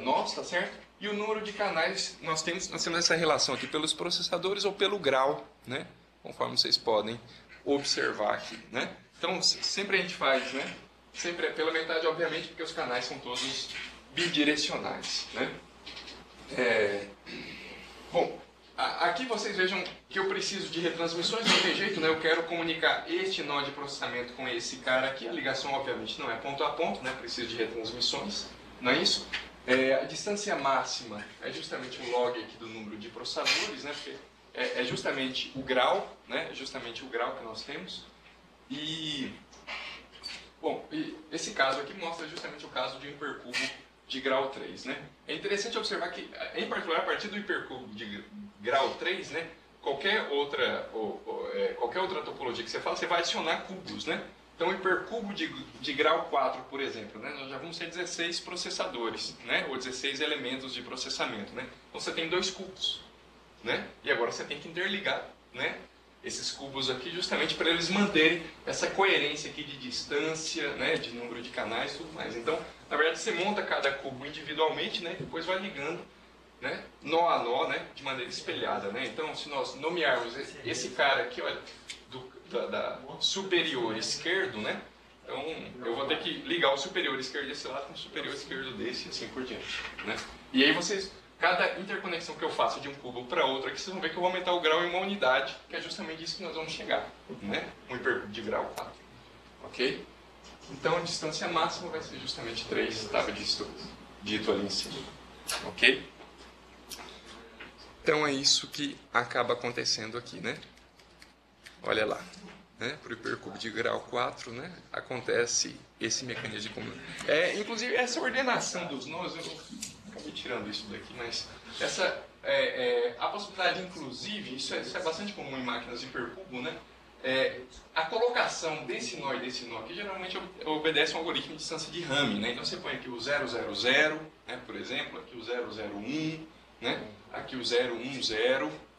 Speaker 1: nós, tá certo? E o número de canais, nós temos essa relação aqui pelos processadores ou pelo grau, né? Conforme vocês podem observar aqui, né? Então, sempre a gente faz, né? Sempre é pela metade, obviamente, porque os canais são todos bidirecionais, né? Bom, aqui vocês vejam que eu preciso de retransmissões, de qualquer jeito, né? Eu quero comunicar este nó de processamento com esse cara aqui. A ligação, obviamente, não é ponto a ponto, né? Preciso de retransmissões, não é isso? A distância máxima é justamente o log aqui do número de processadores, né? Porque é justamente o grau, né? É justamente o grau que nós temos. E, bom, esse caso aqui mostra justamente o caso de um hipercubo de grau 3, né? É interessante observar que, em particular, a partir do hipercubo de grau 3, né? Qualquer outra topologia que você fala, você vai adicionar cubos, né? Então, o hipercubo de grau 4, por exemplo, né, nós já vamos ter 16 processadores, né, ou 16 elementos de processamento. Né? Então, você tem 2 cubos. Né? E agora você tem que interligar, né, esses cubos aqui justamente para eles manterem essa coerência aqui de distância, né, de número de canais e tudo mais. Então, na verdade, você monta cada cubo individualmente, né, e depois vai ligando, né, nó a nó, né, de maneira espelhada. Né? Então, se nós nomearmos esse cara aqui, olha, da superior esquerdo, né? Então eu vou ter que ligar o superior esquerdo desse lado com o superior esquerdo desse e assim por diante, né? E aí cada interconexão que eu faço de um cubo para outro aqui, vocês vão ver que eu vou aumentar o grau em uma unidade, que é justamente isso que nós vamos chegar, né? Um hipercubo de grau 4, ok? Então a distância máxima vai ser justamente 3, estava dito ali em cima, ok? Então é isso que acaba acontecendo aqui, né? Olha lá, né? Para o hipercubo de grau 4, né? Acontece esse mecanismo de comunicação. Inclusive, essa ordenação dos nós, eu acabei tirando isso daqui, mas a possibilidade, inclusive, isso é bastante comum em máquinas de hipercubo, né? A colocação desse nó e desse nó aqui geralmente obedece a um algoritmo de distância de Hamming, né? Então você põe aqui o 000, né? Por exemplo, aqui o 001, né? Aqui o 010,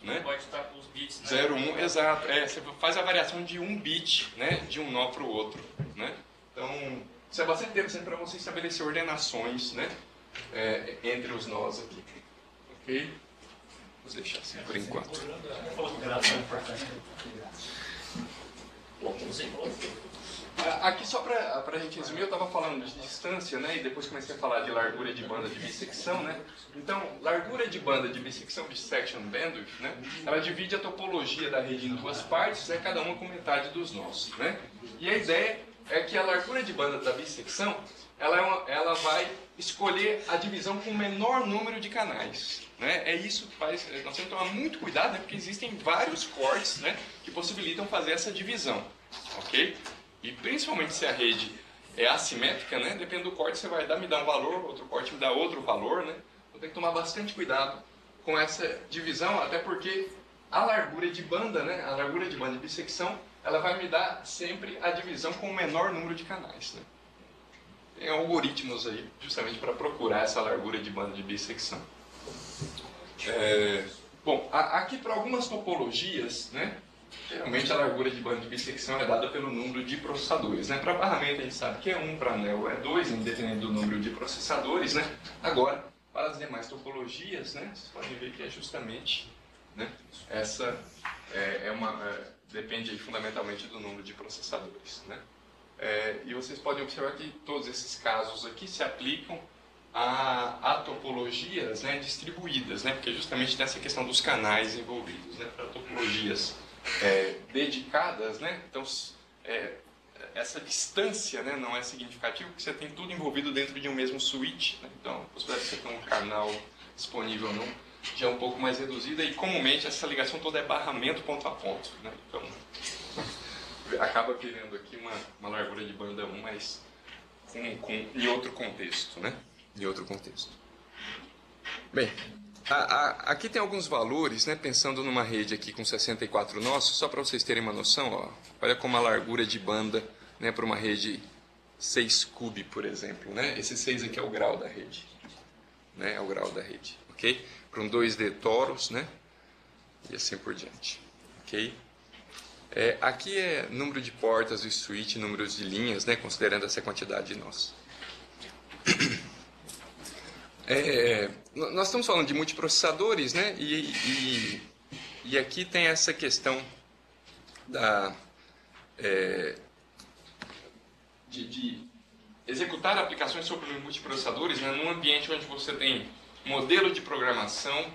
Speaker 1: né?
Speaker 5: Pode estar com os bits, né?
Speaker 1: 01, exato. Você faz a variação de um bit, né? De um nó para o outro, né? Então, isso é bastante interessante para você estabelecer ordenações, né? Entre os nós aqui. Ok? Vou deixar assim por enquanto. Aqui só para a gente resumir, eu estava falando de distância, né? E depois comecei a falar de largura de banda de bissecção, né? Então, largura de banda de bissecção, bisection bandwidth, né? Ela divide a topologia da rede em duas partes, né? Cada uma com metade dos nós, né? E a ideia é que a largura de banda da bissecção, ela vai escolher a divisão com o menor número de canais, né? É isso que faz. Nós temos que tomar muito cuidado, né? Porque existem vários cortes, né? Que possibilitam fazer essa divisão, ok? E principalmente se a rede é assimétrica, né? Depende do corte, você vai me dar um valor, outro corte me dá outro valor, né? Então tem que tomar bastante cuidado com essa divisão, até porque a largura de banda, né? A largura de banda de bissecção, ela vai me dar sempre a divisão com o menor número de canais, né? Tem algoritmos aí, justamente para procurar essa largura de banda de bissecção. Bom, aqui para algumas topologias, né? Geralmente a largura de banda de bissecção é dada pelo número de processadores, né? Para barramento a gente sabe que é 1, para anel é 2, independente do número de processadores, né? Agora, para as demais topologias, né? Vocês podem ver que é justamente, né? Essa depende aí fundamentalmente do número de processadores, né? E vocês podem observar que todos esses casos aqui se aplicam a topologias, né, distribuídas, né? Porque justamente nessa questão dos canais envolvidos, né? Para topologias dedicadas, né? Então essa distância, né, não é significativa porque você tem tudo envolvido dentro de um mesmo switch, né? Então a possibilidade de você ter um canal disponível ou não já é um pouco mais reduzida e comumente essa ligação toda é barramento ponto a ponto, né? Então acaba virando aqui uma largura de banda 1, mas em outro contexto, né? Em outro contexto. Bem, aqui tem alguns valores, né? Pensando numa rede aqui com 64 nós, só para vocês terem uma noção, ó, olha como a largura de banda, né, para uma rede 6 cube, por exemplo, né? Esse 6 aqui é o grau da rede, né? É o grau da rede, ok? Para um 2D toros, né? E assim por diante, ok? Aqui é número de portas do switch, números de linhas, né? Considerando essa quantidade de nós. Nós estamos falando de multiprocessadores, né? E aqui tem essa questão de executar aplicações sobre multiprocessadores, né, num ambiente onde você tem modelo de programação,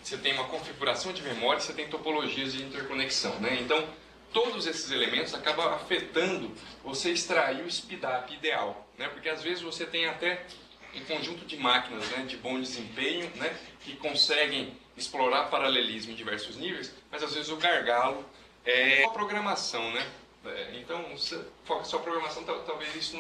Speaker 1: você tem uma configuração de memória, você tem topologias de interconexão, né? Então, todos esses elementos acabam afetando você extrair o speedup ideal, né? Porque às vezes você tem até um conjunto de máquinas, né, de bom desempenho, né, que conseguem explorar paralelismo em diversos níveis, mas às vezes o gargalo é a programação, né? Então, se foca só a programação, talvez isso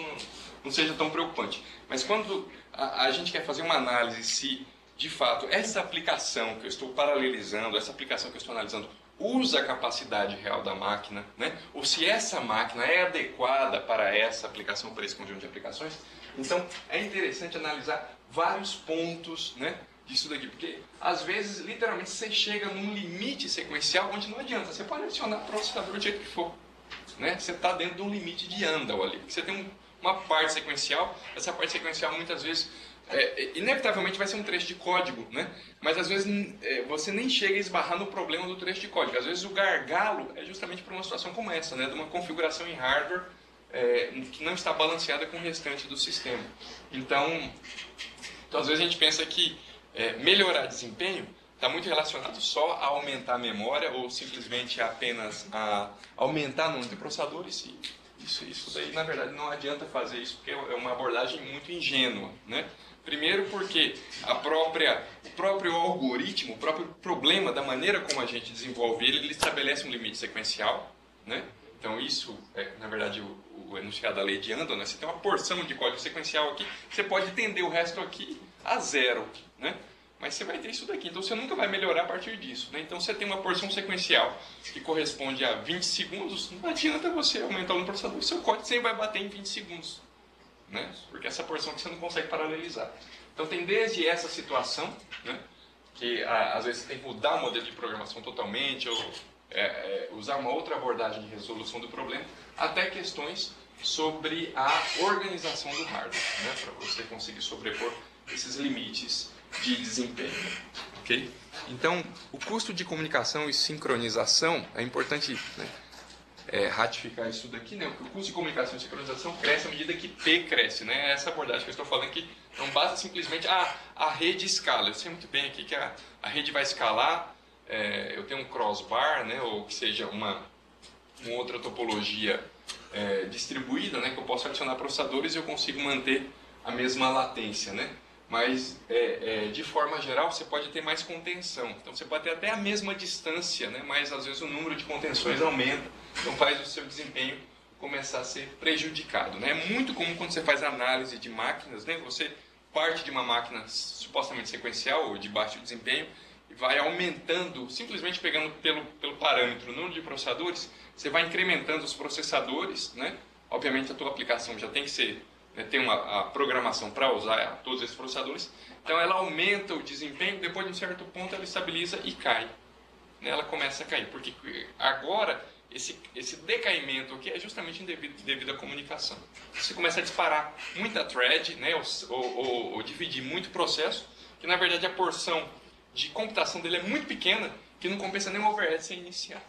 Speaker 1: não seja tão preocupante. Mas quando a gente quer fazer uma análise se, de fato, essa aplicação que eu estou paralelizando, essa aplicação que eu estou analisando, usa a capacidade real da máquina, né? Ou se essa máquina é adequada para essa aplicação, para esse conjunto de aplicações, então é interessante analisar vários pontos, né, disso daqui, porque às vezes, literalmente, você chega num limite sequencial onde não adianta, você pode adicionar processador do jeito que for, né? Você está dentro de um limite de Andal ali, você tem uma parte sequencial, essa parte sequencial muitas vezes inevitavelmente vai ser um trecho de código, né? Mas às vezes você nem chega a esbarrar no problema do trecho de código. Às vezes o gargalo é justamente por uma situação como essa, né? De uma configuração em hardware que não está balanceada com o restante do sistema. Então às vezes a gente pensa que melhorar desempenho está muito relacionado só a aumentar a memória ou simplesmente apenas a aumentar o número de processadores. Isso daí, na verdade, não adianta fazer isso, porque é uma abordagem muito ingênua, né? Primeiro porque o próprio algoritmo, o próprio problema da maneira como a gente desenvolve ele estabelece um limite sequencial, né? Então isso na verdade, o enunciado da lei de Andal, né? Você tem uma porção de código sequencial aqui, você pode estender o resto aqui a zero, né? Mas você vai ter isso daqui, então você nunca vai melhorar a partir disso, né? Então você tem uma porção sequencial que corresponde a 20 segundos, não adianta você aumentar o processador, o seu código sempre vai bater em 20 segundos, né? Porque essa porção que você não consegue paralelizar. Então tem desde essa situação, né, que às vezes você tem que mudar o modelo de programação totalmente, ou usar uma outra abordagem de resolução do problema, até questões sobre a organização do hardware, né, para você conseguir sobrepor esses limites de desempenho, ok? Então, o custo de comunicação e sincronização é importante, né, ratificar isso daqui, né? Porque o custo de comunicação e sincronização cresce à medida que P cresce, né? Essa abordagem que eu estou falando aqui não basta simplesmente a rede escala. Eu sei muito bem aqui que a rede vai escalar, eu tenho um crossbar, né? Ou que seja uma outra topologia distribuída, né? Que eu posso adicionar processadores e eu consigo manter a mesma latência, né? Mas, de forma geral, você pode ter mais contenção. Então, você pode ter até a mesma distância, né? Mas, às vezes, o número de contenções aumenta. Então, faz o seu desempenho começar a ser prejudicado, né? É muito comum quando você faz análise de máquinas, né? Você parte de uma máquina supostamente sequencial ou de baixo desempenho e vai aumentando, simplesmente pegando pelo parâmetro o número de processadores, você vai incrementando os processadores, né? Obviamente, a tua aplicação já tem que ser... tem a programação para usar todos esses processadores, então ela aumenta o desempenho, depois de um certo ponto ela estabiliza e cai, né? Ela começa a cair, porque agora esse decaimento aqui é justamente devido à comunicação. Você começa a disparar muita thread, né? ou dividir muito processo, que na verdade a porção de computação dele é muito pequena, que não compensa nem o overhead sem iniciar.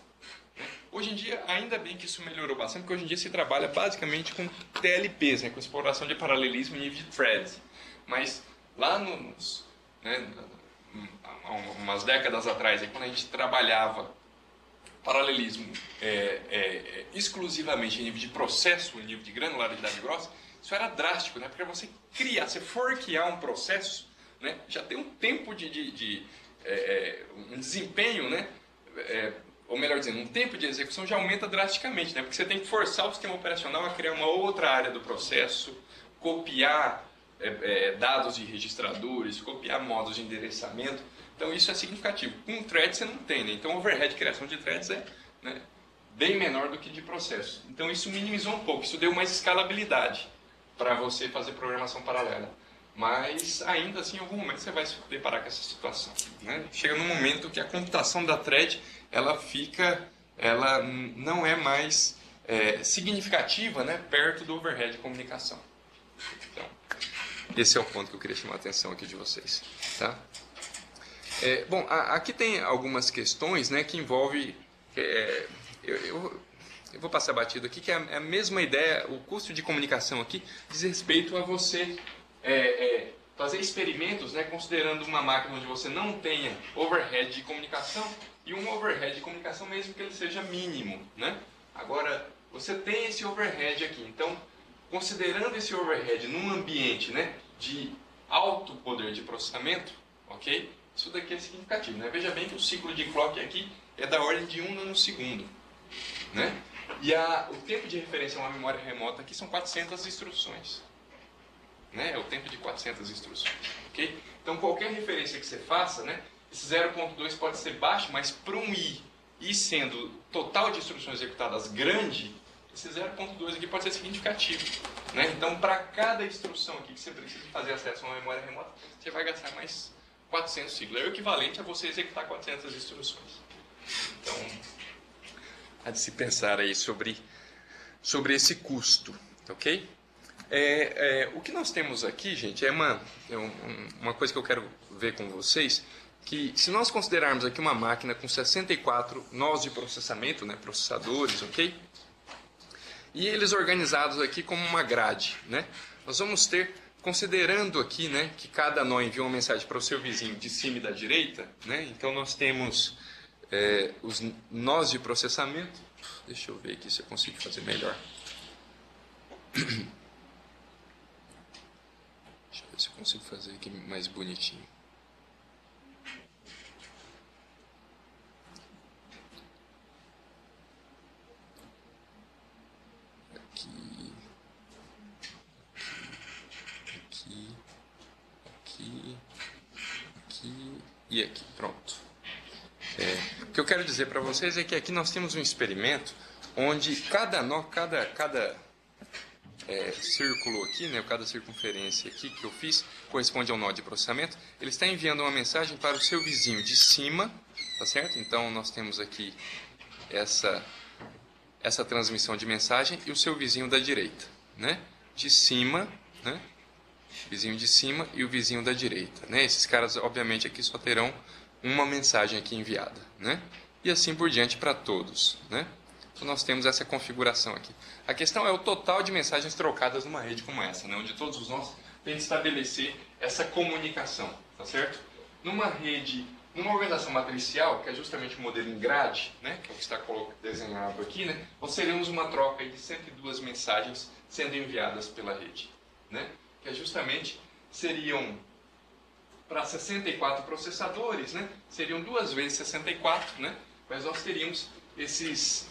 Speaker 1: Hoje em dia, ainda bem que isso melhorou bastante, porque hoje em dia se trabalha basicamente com TLPs, né, com exploração de paralelismo em nível de threads. Mas lá há umas décadas atrás, quando a gente trabalhava paralelismo exclusivamente em nível de processo, em nível de granularidade grossa, isso era drástico, né, porque você forquear um processo, né, já tem um tempo de um desempenho, né? Ou melhor dizendo, um tempo de execução já aumenta drasticamente, né? Porque você tem que forçar o sistema operacional a criar uma outra área do processo, copiar dados de registradores, copiar modos de endereçamento. Então isso é significativo. Com threads você não tem, né? Então o overhead de criação de threads é, né, bem menor do que de processo. Então isso minimizou um pouco, isso deu mais escalabilidade para você fazer programação paralela. Mas ainda assim, em algum momento você vai se deparar com essa situação, né? Chega num momento que a computação da thread ela não é mais significativa, né, perto do overhead de comunicação. Então, esse é o ponto que eu queria chamar a atenção aqui de vocês, tá? Bom, aqui tem algumas questões, né, que envolvem... eu vou passar batido aqui, que é a mesma ideia, o custo de comunicação aqui diz respeito a você fazer experimentos, né, considerando uma máquina onde você não tenha overhead de comunicação e um overhead de comunicação mesmo que ele seja mínimo, né? Agora, você tem esse overhead aqui, então, considerando esse overhead num ambiente, né, de alto poder de processamento, ok? Isso daqui é significativo, né? Veja bem que o ciclo de clock aqui é da ordem de 1 nanosegundo, né? E o tempo de referência a uma memória remota aqui são 400 instruções, né? É o tempo de 400 instruções, ok? Então, qualquer referência que você faça, né, esse 0.2 pode ser baixo, mas para um I sendo total de instruções executadas grande, esse 0.2 aqui pode ser significativo, né? Então, para cada instrução aqui que você precisa fazer acesso a uma memória remota, você vai gastar mais 400 ciclos. É o equivalente a você executar 400 instruções. Então, há de se pensar aí sobre esse custo, ok? O que nós temos aqui, gente, é uma coisa que eu quero ver com vocês, que se nós considerarmos aqui uma máquina com 64 nós de processamento, né, processadores, ok? E eles organizados aqui como uma grade, né? Nós vamos ter, considerando aqui, né, que cada nó envia uma mensagem para o seu vizinho de cima e da direita, né? Então nós temos os nós de processamento. Deixa eu ver aqui se eu consigo fazer melhor. Deixa eu ver se eu consigo fazer aqui mais bonitinho. Aqui e aqui, pronto. O que eu quero dizer para vocês é que aqui nós temos um experimento onde cada nó, cada círculo aqui, né, cada circunferência aqui que eu fiz, corresponde a um nó de processamento. Ele está enviando uma mensagem para o seu vizinho de cima, tá certo? Então nós temos aqui essa transmissão de mensagem e o seu vizinho da direita, né? De cima, né? Vizinho de cima e o vizinho da direita, né? Esses caras, obviamente, aqui só terão uma mensagem aqui enviada, né? E assim por diante para todos, né? Então nós temos essa configuração aqui. A questão é o total de mensagens trocadas numa rede como essa, né? Onde todos os nós têm que estabelecer essa comunicação, tá certo? Numa rede, numa organização matricial, que é justamente o modelo em grade, né? Que é o que está desenhado aqui, né? Nós teremos uma troca de 102 mensagens sendo enviadas pela rede, né? Que justamente seriam para 64 processadores, né? Seriam 2 vezes 64, né? Mas nós teríamos esses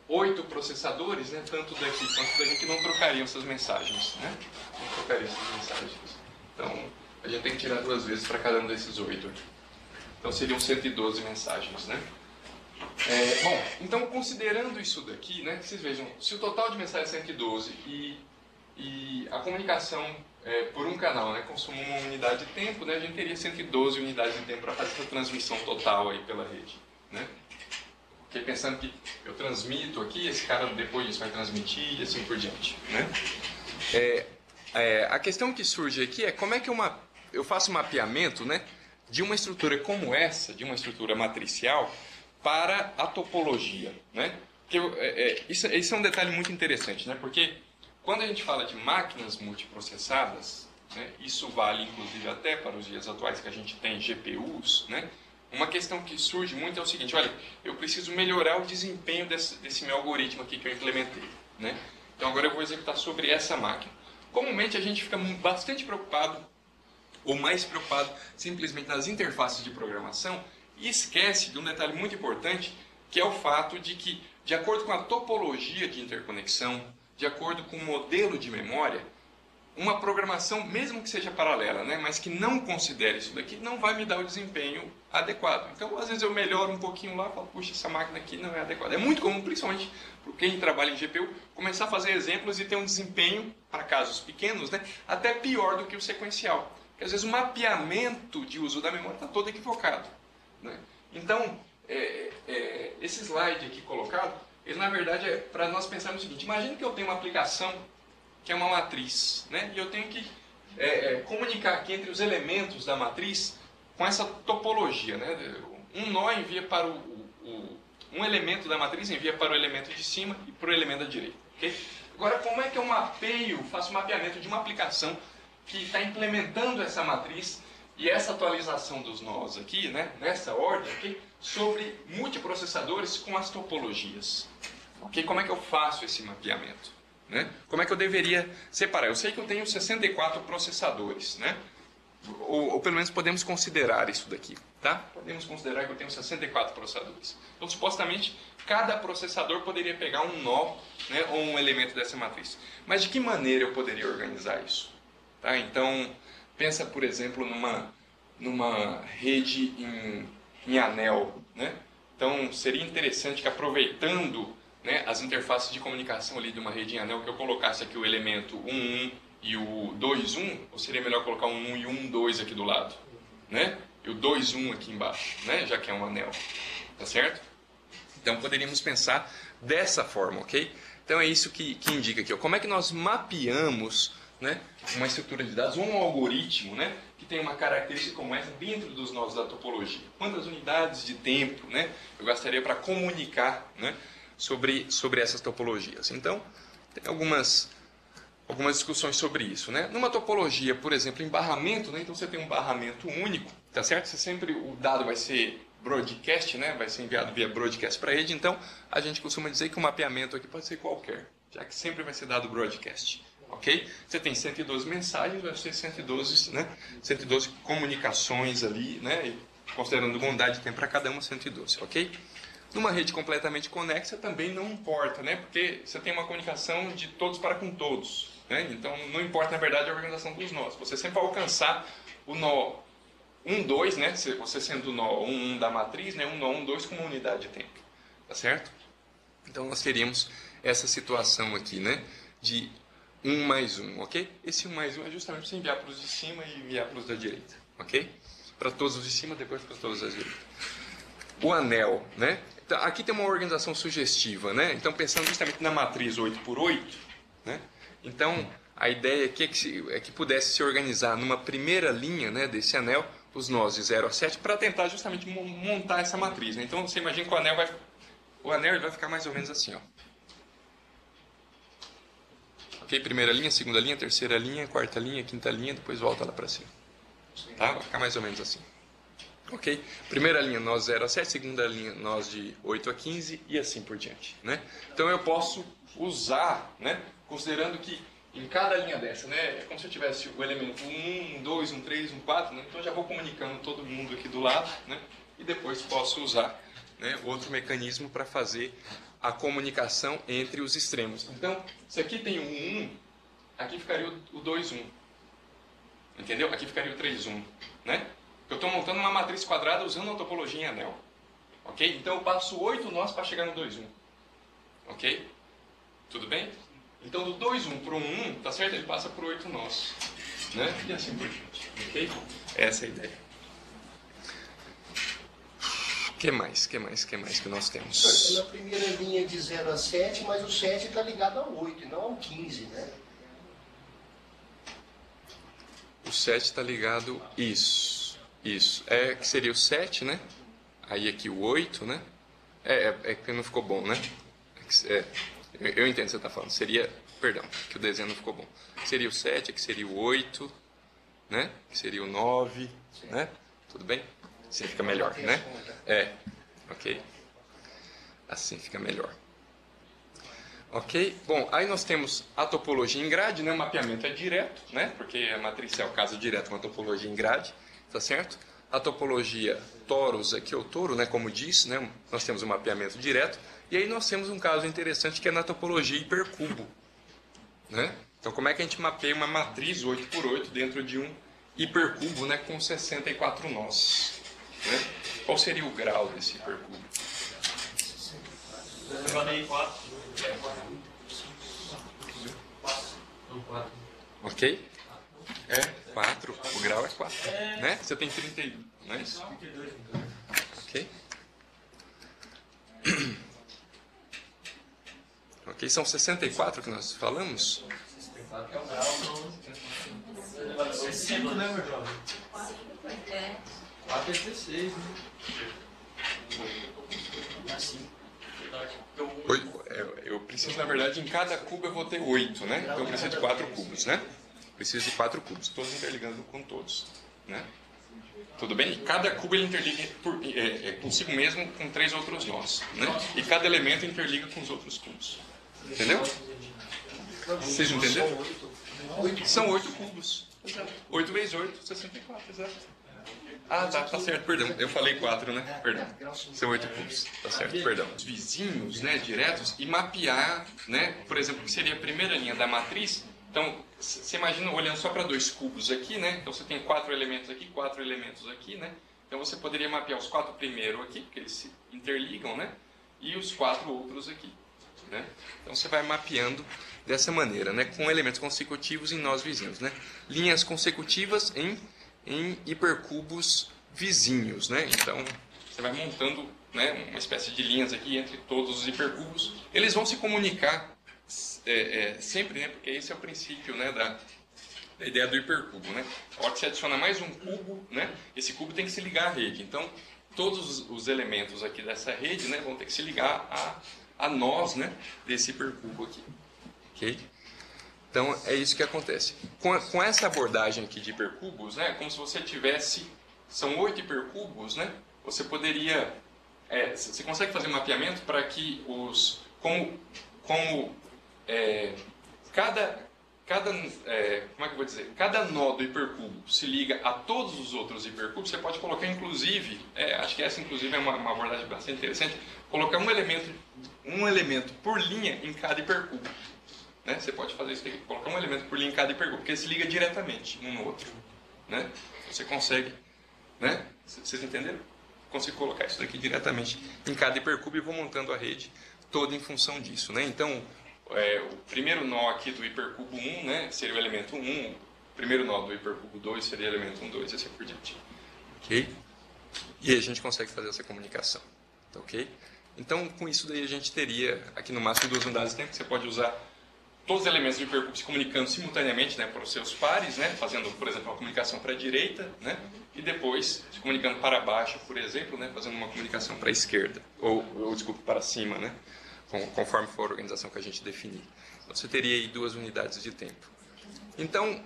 Speaker 1: 8 processadores, né? Tanto daqui quanto daqui, que não trocariam essas mensagens, né? Não trocariam essas mensagens. Então, a gente tem que tirar 2 vezes para cada um desses 8 aqui. Então, seriam 112 mensagens, né? Bom, então, considerando isso daqui, né? Vocês vejam, se o total de mensagens é 112 e a comunicação por um canal, né, consumir uma unidade de tempo, né, a gente teria 112 unidades de tempo para fazer essa transmissão total aí pela rede, né? Porque pensando que eu transmito aqui, esse cara depois disso vai transmitir e assim por diante, né? A questão que surge aqui é como é que eu faço um mapeamento, né, de uma estrutura como essa, de uma estrutura matricial, para a topologia, né? Porque, isso é um detalhe muito interessante, né? Porque quando a gente fala de máquinas multiprocessadas, né, isso vale inclusive até para os dias atuais que a gente tem GPUs, né, uma questão que surge muito é o seguinte: olha, eu preciso melhorar o desempenho desse meu algoritmo aqui que eu implementei, né? Então agora eu vou executar sobre essa máquina. Comumente a gente fica bastante preocupado ou mais preocupado simplesmente nas interfaces de programação e esquece de um detalhe muito importante, que é o fato de que, de acordo com a topologia de interconexão, de acordo com o modelo de memória, uma programação, mesmo que seja paralela, né, mas que não considere isso daqui, não vai me dar o desempenho adequado. Então, às vezes eu melhoro um pouquinho lá e falo, puxa, essa máquina aqui não é adequada. É muito comum, principalmente para quem trabalha em GPU, começar a fazer exemplos e ter um desempenho, para casos pequenos, né, até pior do que o sequencial. Porque às vezes o mapeamento de uso da memória está todo equivocado, né? Então, esse slide aqui colocado, ele na verdade é para nós pensarmos o seguinte: imagine que eu tenho uma aplicação que é uma matriz, né? E eu tenho que comunicar aqui entre os elementos da matriz com essa topologia, né? Um nó envia para um elemento da matriz envia para o elemento de cima e para o elemento da direita, ok? Agora, como é que eu faço o mapeamento de uma aplicação que está implementando essa matriz e essa atualização dos nós aqui, né? Nessa ordem, ok? Sobre multiprocessadores com as topologias, ok? Como é que eu faço esse mapeamento? Né? Como é que eu deveria separar? Eu sei que eu tenho 64 processadores, né? Ou pelo menos podemos considerar isso daqui, tá? Podemos considerar que eu tenho 64 processadores. Então, supostamente, cada processador poderia pegar um nó, né, ou um elemento dessa matriz. Mas de que maneira eu poderia organizar isso? Tá? Então, pensa, por exemplo, numa rede em anel, né? Então, seria interessante que, aproveitando, né, as interfaces de comunicação ali de uma rede em anel, que eu colocasse aqui o elemento 1.1 e o 2.1, ou seria melhor colocar um 1 e um 2 aqui do lado, né? E o 2.1 aqui embaixo, né? Já que é um anel, tá certo? Então poderíamos pensar dessa forma, ok? Então é isso que indica aqui, ó. Como é que nós mapeamos, né, uma estrutura de dados, ou um algoritmo, né, que tem uma característica como essa dentro dos nós da topologia? Quantas unidades de tempo, né, eu gastaria para comunicar, né, sobre essas topologias? Então, tem algumas discussões sobre isso, né? Numa topologia, por exemplo, em barramento, né? Então você tem um barramento único, tá certo? O dado vai ser broadcast, né? Vai ser enviado via broadcast para a rede. Então, a gente costuma dizer que o mapeamento aqui pode ser qualquer, já que sempre vai ser dado broadcast, ok? Você tem 112 mensagens, vai ser 112, né? 112 comunicações ali, né? E considerando bondade de tempo para cada uma, 112, ok? Numa rede completamente conexa também não importa, né? Porque você tem uma comunicação de todos para com todos, né? Então não importa, na verdade, a organização dos nós. Você sempre vai alcançar o nó 1, 2, né? Você sendo o nó 1 da matriz, né? Um nó 1, 2 com uma unidade de tempo, tá certo? Então nós teríamos essa situação aqui, né? De 1 mais 1, ok? Esse 1 mais 1 é justamente para você enviar para os de cima e enviar para os da direita, ok? Para todos os de cima, depois para todos da direita. O anel, né? Então, aqui tem uma organização sugestiva, né? Então, pensando justamente na matriz 8x8, né? Então, a ideia aqui é que pudesse se organizar numa primeira linha, né, desse anel, os nós de 0 a 7, para tentar justamente montar essa matriz, né? Então, você imagina que o anel vai ficar mais ou menos assim, ó. Ok? Primeira linha, segunda linha, terceira linha, quarta linha, quinta linha, depois volta lá para cima. Tá? Vai ficar mais ou menos assim. Ok? Primeira linha, nós 0 a 7, segunda linha, nós de 8 a 15 e assim por diante, né? Então eu posso usar, né, considerando que em cada linha dessa, né, é como se eu tivesse o elemento 1, 2, 1, 3, 1, 4, né? Então eu já vou comunicando todo mundo aqui do lado, né? E depois posso usar, né, outro mecanismo para fazer a comunicação entre os extremos. Então, se aqui tem o 1, aqui ficaria o 2, 1. Entendeu? Aqui ficaria o 3, 1, né? Eu estou montando uma matriz quadrada usando a topologia em anel. Ok? Então eu passo 8 nós para chegar no 2, 1. Ok? Tudo bem? Então do 2, 1 para o 1, tá certo? Ele passa por 8 nós. Né? E assim por diante. Ok? Essa é a ideia. O que mais que nós temos?
Speaker 3: Na primeira linha de 0 a 7, mas o 7 está ligado ao 8 e não ao 15, né?
Speaker 1: O 7 está ligado... Isso. É que seria o 7, né? Aí aqui o 8, né? É que não ficou bom, né? Eu entendo o que você está falando. Seria... Perdão, que o desenho não ficou bom. Seria o 7, aqui seria o 8, né? Que seria o 9, né? Tudo bem? Assim fica melhor, né? Ok. Assim fica melhor. Ok? Bom, aí nós temos a topologia em grade, né? O mapeamento é direto, né? Porque a matriz é o caso direto, uma topologia em grade, tá certo? A topologia torus aqui, ou toro, né? Como diz, né? Nós temos um mapeamento direto. E aí nós temos um caso interessante que é na topologia hipercubo, né? Então, como é que a gente mapeia uma matriz 8x8 dentro de um hipercubo, né? Com 64 nós, né? Qual seria o grau desse hipercubo?
Speaker 5: Eu falei 4.
Speaker 1: Ok? É 4. O grau é 4. Né? Você tem 31, não é isso? Ok? Ok, são 64 que nós falamos?
Speaker 2: 64 é o grau. É 5, né, meu jovem? 4 é 16, né?
Speaker 1: Eu preciso, na verdade, em cada cubo eu vou ter 8, né? Então eu preciso de 4 cubos, né? Preciso de 4 cubos, todos interligando com todos, né? Tudo bem? E cada cubo ele interliga consigo mesmo com 3 outros nós, né? E cada elemento interliga com os outros cubos. Entendeu? Vocês entenderam? São 8 cubos. 8 vezes 8, 64, exato. Ah, tá certo, perdão. Eu falei 4, né? Perdão. São 8 cubos. Tá certo, perdão. Os vizinhos, né, diretos, e mapear, né? Por exemplo, o que seria a primeira linha da matriz. Então, você imagina olhando só para 2 cubos aqui, né? Então você tem 4 elementos aqui, 4 elementos aqui, né? Então você poderia mapear os 4 primeiros aqui, porque eles se interligam, né? E os 4 outros aqui, né? Então você vai mapeando dessa maneira, né? Com elementos consecutivos em nós vizinhos, né? Linhas consecutivas em hipercubos vizinhos, né? Então você vai montando, né, uma espécie de linhas aqui entre todos os hipercubos. Eles vão se comunicar sempre, né? Porque esse é o princípio, né, da ideia do hipercubo, né? A hora que você adiciona mais um cubo, né? Esse cubo tem que se ligar à rede. Então todos os elementos aqui dessa rede, né, vão ter que se ligar a nós, né, desse hipercubo aqui, ok? Então, é isso que acontece. Com essa abordagem aqui de hipercubos, né, como se você tivesse... São 8 hipercubos, né? Você poderia... você consegue fazer um mapeamento para que os... Cada como é que eu vou dizer? Cada nó do hipercubo se liga a todos os outros hipercubos. Você pode colocar, inclusive... acho que essa, inclusive, é uma abordagem bastante interessante. Colocar um elemento por linha em cada hipercubo. Né? Você pode fazer isso aqui, colocar um elemento por linha em cada hipercubo, porque ele se liga diretamente um no outro, né? Você consegue, né? Vocês entenderam? Consigo colocar isso daqui diretamente em cada hipercubo e vou montando a rede toda em função disso, né? Então, o primeiro nó aqui do hipercubo 1, né, seria o elemento 1, o primeiro nó do hipercubo 2 seria o elemento 1, 2 e assim por diante. Ok? E aí a gente consegue fazer essa comunicação, tá ok? Então, com isso daí a gente teria aqui no máximo 2 unidades de tempo que você pode usar todos os elementos do hipercubo se comunicando simultaneamente, né, para os seus pares, né, fazendo, por exemplo, uma comunicação para a direita, né, e depois se comunicando para baixo, por exemplo, né, fazendo uma comunicação para a esquerda, ou desculpe, para cima, né, conforme for a organização que a gente definir. Então, você teria aí 2 unidades de tempo. Então,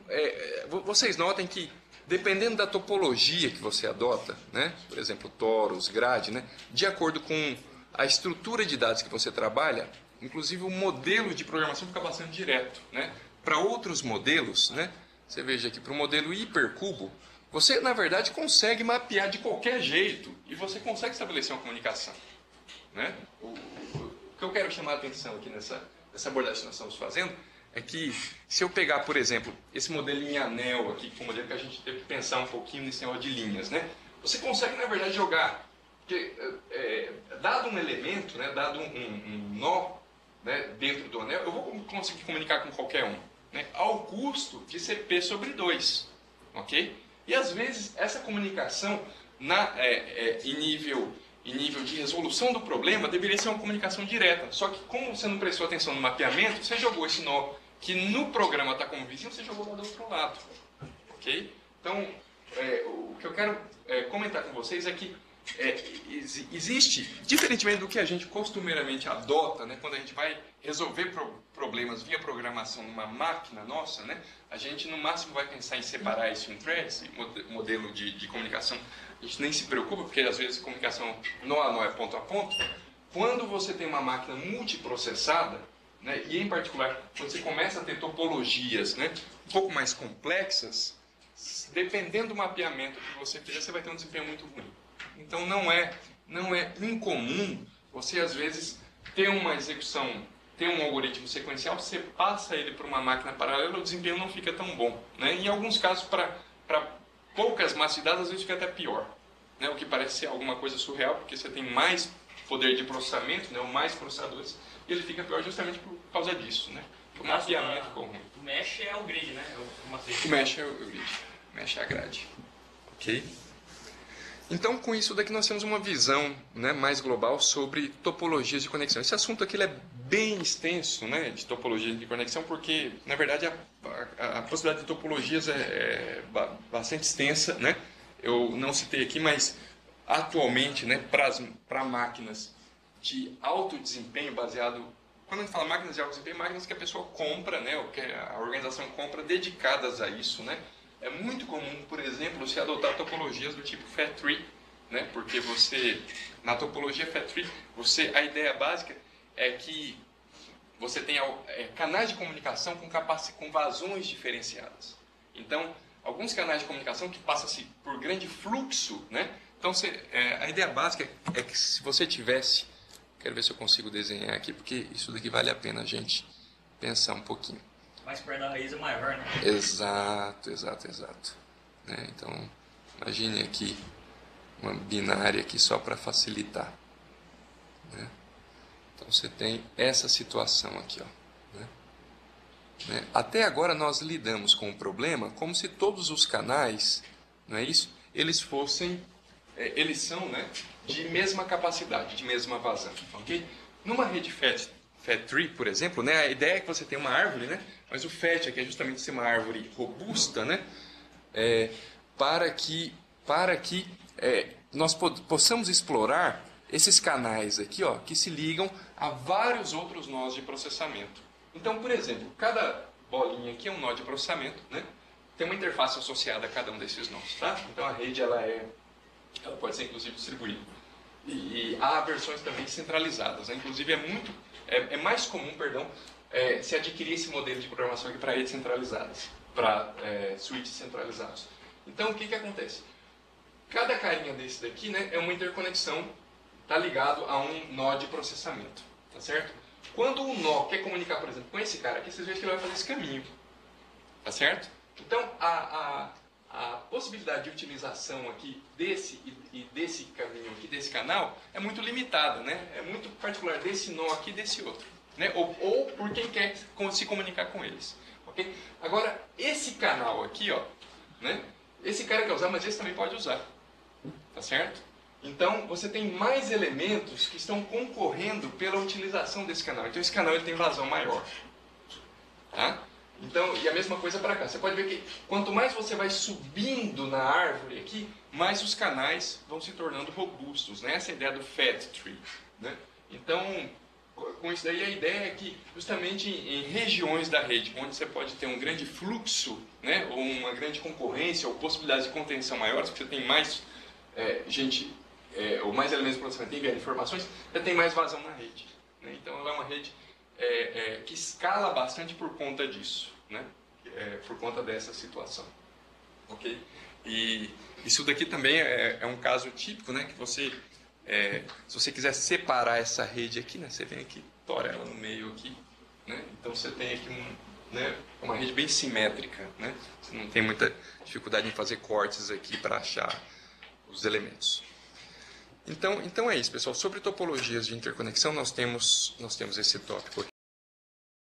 Speaker 1: vocês notem que, dependendo da topologia que você adota, né, por exemplo, torus, grade, né, de acordo com a estrutura de dados que você trabalha, inclusive o modelo de programação fica bastante direto, né? Para outros modelos, né? Você veja aqui, para o modelo hipercubo, você, na verdade, consegue mapear de qualquer jeito e você consegue estabelecer uma comunicação, né? O que eu quero chamar a atenção aqui nessa abordagem que nós estamos fazendo é que, se eu pegar, por exemplo, esse modelo em anel aqui, que é um modelo que a gente teve que pensar um pouquinho nesse negócio de linhas, né? Você consegue, na verdade, jogar, porque, dado um elemento, né? Dado um nó, né, dentro do anel, eu vou conseguir comunicar com qualquer um, né, ao custo de ser P sobre 2, ok? E às vezes essa comunicação em nível de resolução do problema deveria ser uma comunicação direta, só que como você não prestou atenção no mapeamento, você jogou esse nó que no programa está como vizinho, você jogou lá do outro lado, ok? Então, o que eu quero comentar com vocês é que existe, diferentemente do que a gente costumeiramente adota, né, quando a gente vai resolver problemas via programação numa máquina nossa, né, a gente no máximo vai pensar em separar isso em threads, modelo de comunicação, a gente nem se preocupa, porque às vezes a comunicação nó a nó é ponto a ponto. Quando você tem uma máquina multiprocessada, né? E em particular, quando você começa a ter topologias, né, um pouco mais complexas, dependendo do mapeamento que você fizer, você vai ter um desempenho muito ruim. Então não é incomum você, às vezes, ter uma execução, ter um algoritmo sequencial, você passa ele para uma máquina paralela, o desempenho não fica tão bom, né? Em alguns casos, para poucas massas de dados, às vezes fica até pior, né? O que parece ser alguma coisa surreal, porque você tem mais poder de processamento, né? Ou mais processadores, e ele fica pior justamente por causa disso, né? O mapeamento ficou ruim.
Speaker 5: O mesh é o grid, né?
Speaker 1: O mesh é o grid. O mesh é a grade. Ok? Então, com isso daqui, nós temos uma visão, né, mais global sobre topologias de conexão. Esse assunto aqui ele é bem extenso, né, de topologia de conexão, porque, na verdade, a possibilidade de topologias é bastante extensa, né? Eu não citei aqui, mas atualmente, né, para máquinas de alto desempenho baseado... Quando a gente fala máquinas de alto desempenho, máquinas que a pessoa compra, né, ou que a organização compra dedicadas a isso, né? É muito comum, por exemplo, se adotar topologias do tipo Fat Tree, né? Porque na topologia Fat Tree, a ideia básica é que você tenha canais de comunicação com vazões diferenciadas. Então, alguns canais de comunicação que passam-se por grande fluxo, né? Então, a ideia básica é que se você tivesse... Quero ver se eu consigo desenhar aqui, porque isso daqui vale a pena a gente pensar um pouquinho.
Speaker 5: Mais perto da raiz é maior, né?
Speaker 1: Exato. Né? Então, imagine aqui uma binária aqui só para facilitar. Né? Então, você tem essa situação aqui. Ó, né? Até agora nós lidamos com o problema como se todos os canais, não é isso? Eles são, né, de mesma capacidade, de mesma vazão. Okay? Numa rede Fat Tree, por exemplo, né, a ideia é que você tem uma árvore, né, mas o Fat aqui é justamente ser uma árvore robusta, né, para que nós possamos explorar esses canais aqui, ó, que se ligam a vários outros nós de processamento. Então, por exemplo, cada bolinha aqui é um nó de processamento, né, tem uma interface associada a cada um desses nós. Tá? Então a rede ela pode ser inclusive distribuída. E há versões também centralizadas, né? Inclusive é mais comum, se adquirir esse modelo de programação aqui para redes centralizadas, para switches centralizados. Então o que acontece? Cada carinha desse daqui, né, é uma interconexão, está ligado a um nó de processamento, tá certo? Quando o nó quer comunicar, por exemplo, com esse cara aqui, vocês veem que ele vai fazer esse caminho, tá certo? Então a possibilidade de utilização aqui desse caminho aqui, desse canal, é muito limitada, né? É muito particular desse nó aqui e desse outro, né? Ou por quem quer se comunicar com eles, ok? Agora, esse canal aqui, ó, né? Esse cara quer usar, mas esse também pode usar, tá certo? Então, você tem mais elementos que estão concorrendo pela utilização desse canal. Então, esse canal ele tem vazão maior, tá? Então, e a mesma coisa para cá. Você pode ver que quanto mais você vai subindo na árvore aqui, mais os canais vão se tornando robustos, né? Essa é a ideia do Fat Tree, né? Então, com isso daí, a ideia é que justamente em regiões da rede, onde você pode ter um grande fluxo, né? Ou uma grande concorrência, ou possibilidades de contenção maiores, porque você tem mais ou mais elementos de processamento enviando informações, você tem mais vazão na rede, né? Então, ela é uma rede que escala bastante por conta disso, né? Por conta dessa situação, ok? E isso daqui também é um caso típico, né? Que você, se você quiser separar essa rede aqui, né? Você vem aqui, tora ela no meio aqui, né? Então você tem aqui uma rede bem simétrica, né? Você não tem muita dificuldade em fazer cortes aqui para achar os elementos. Então é isso, pessoal. Sobre topologias de interconexão, nós temos esse tópico aqui.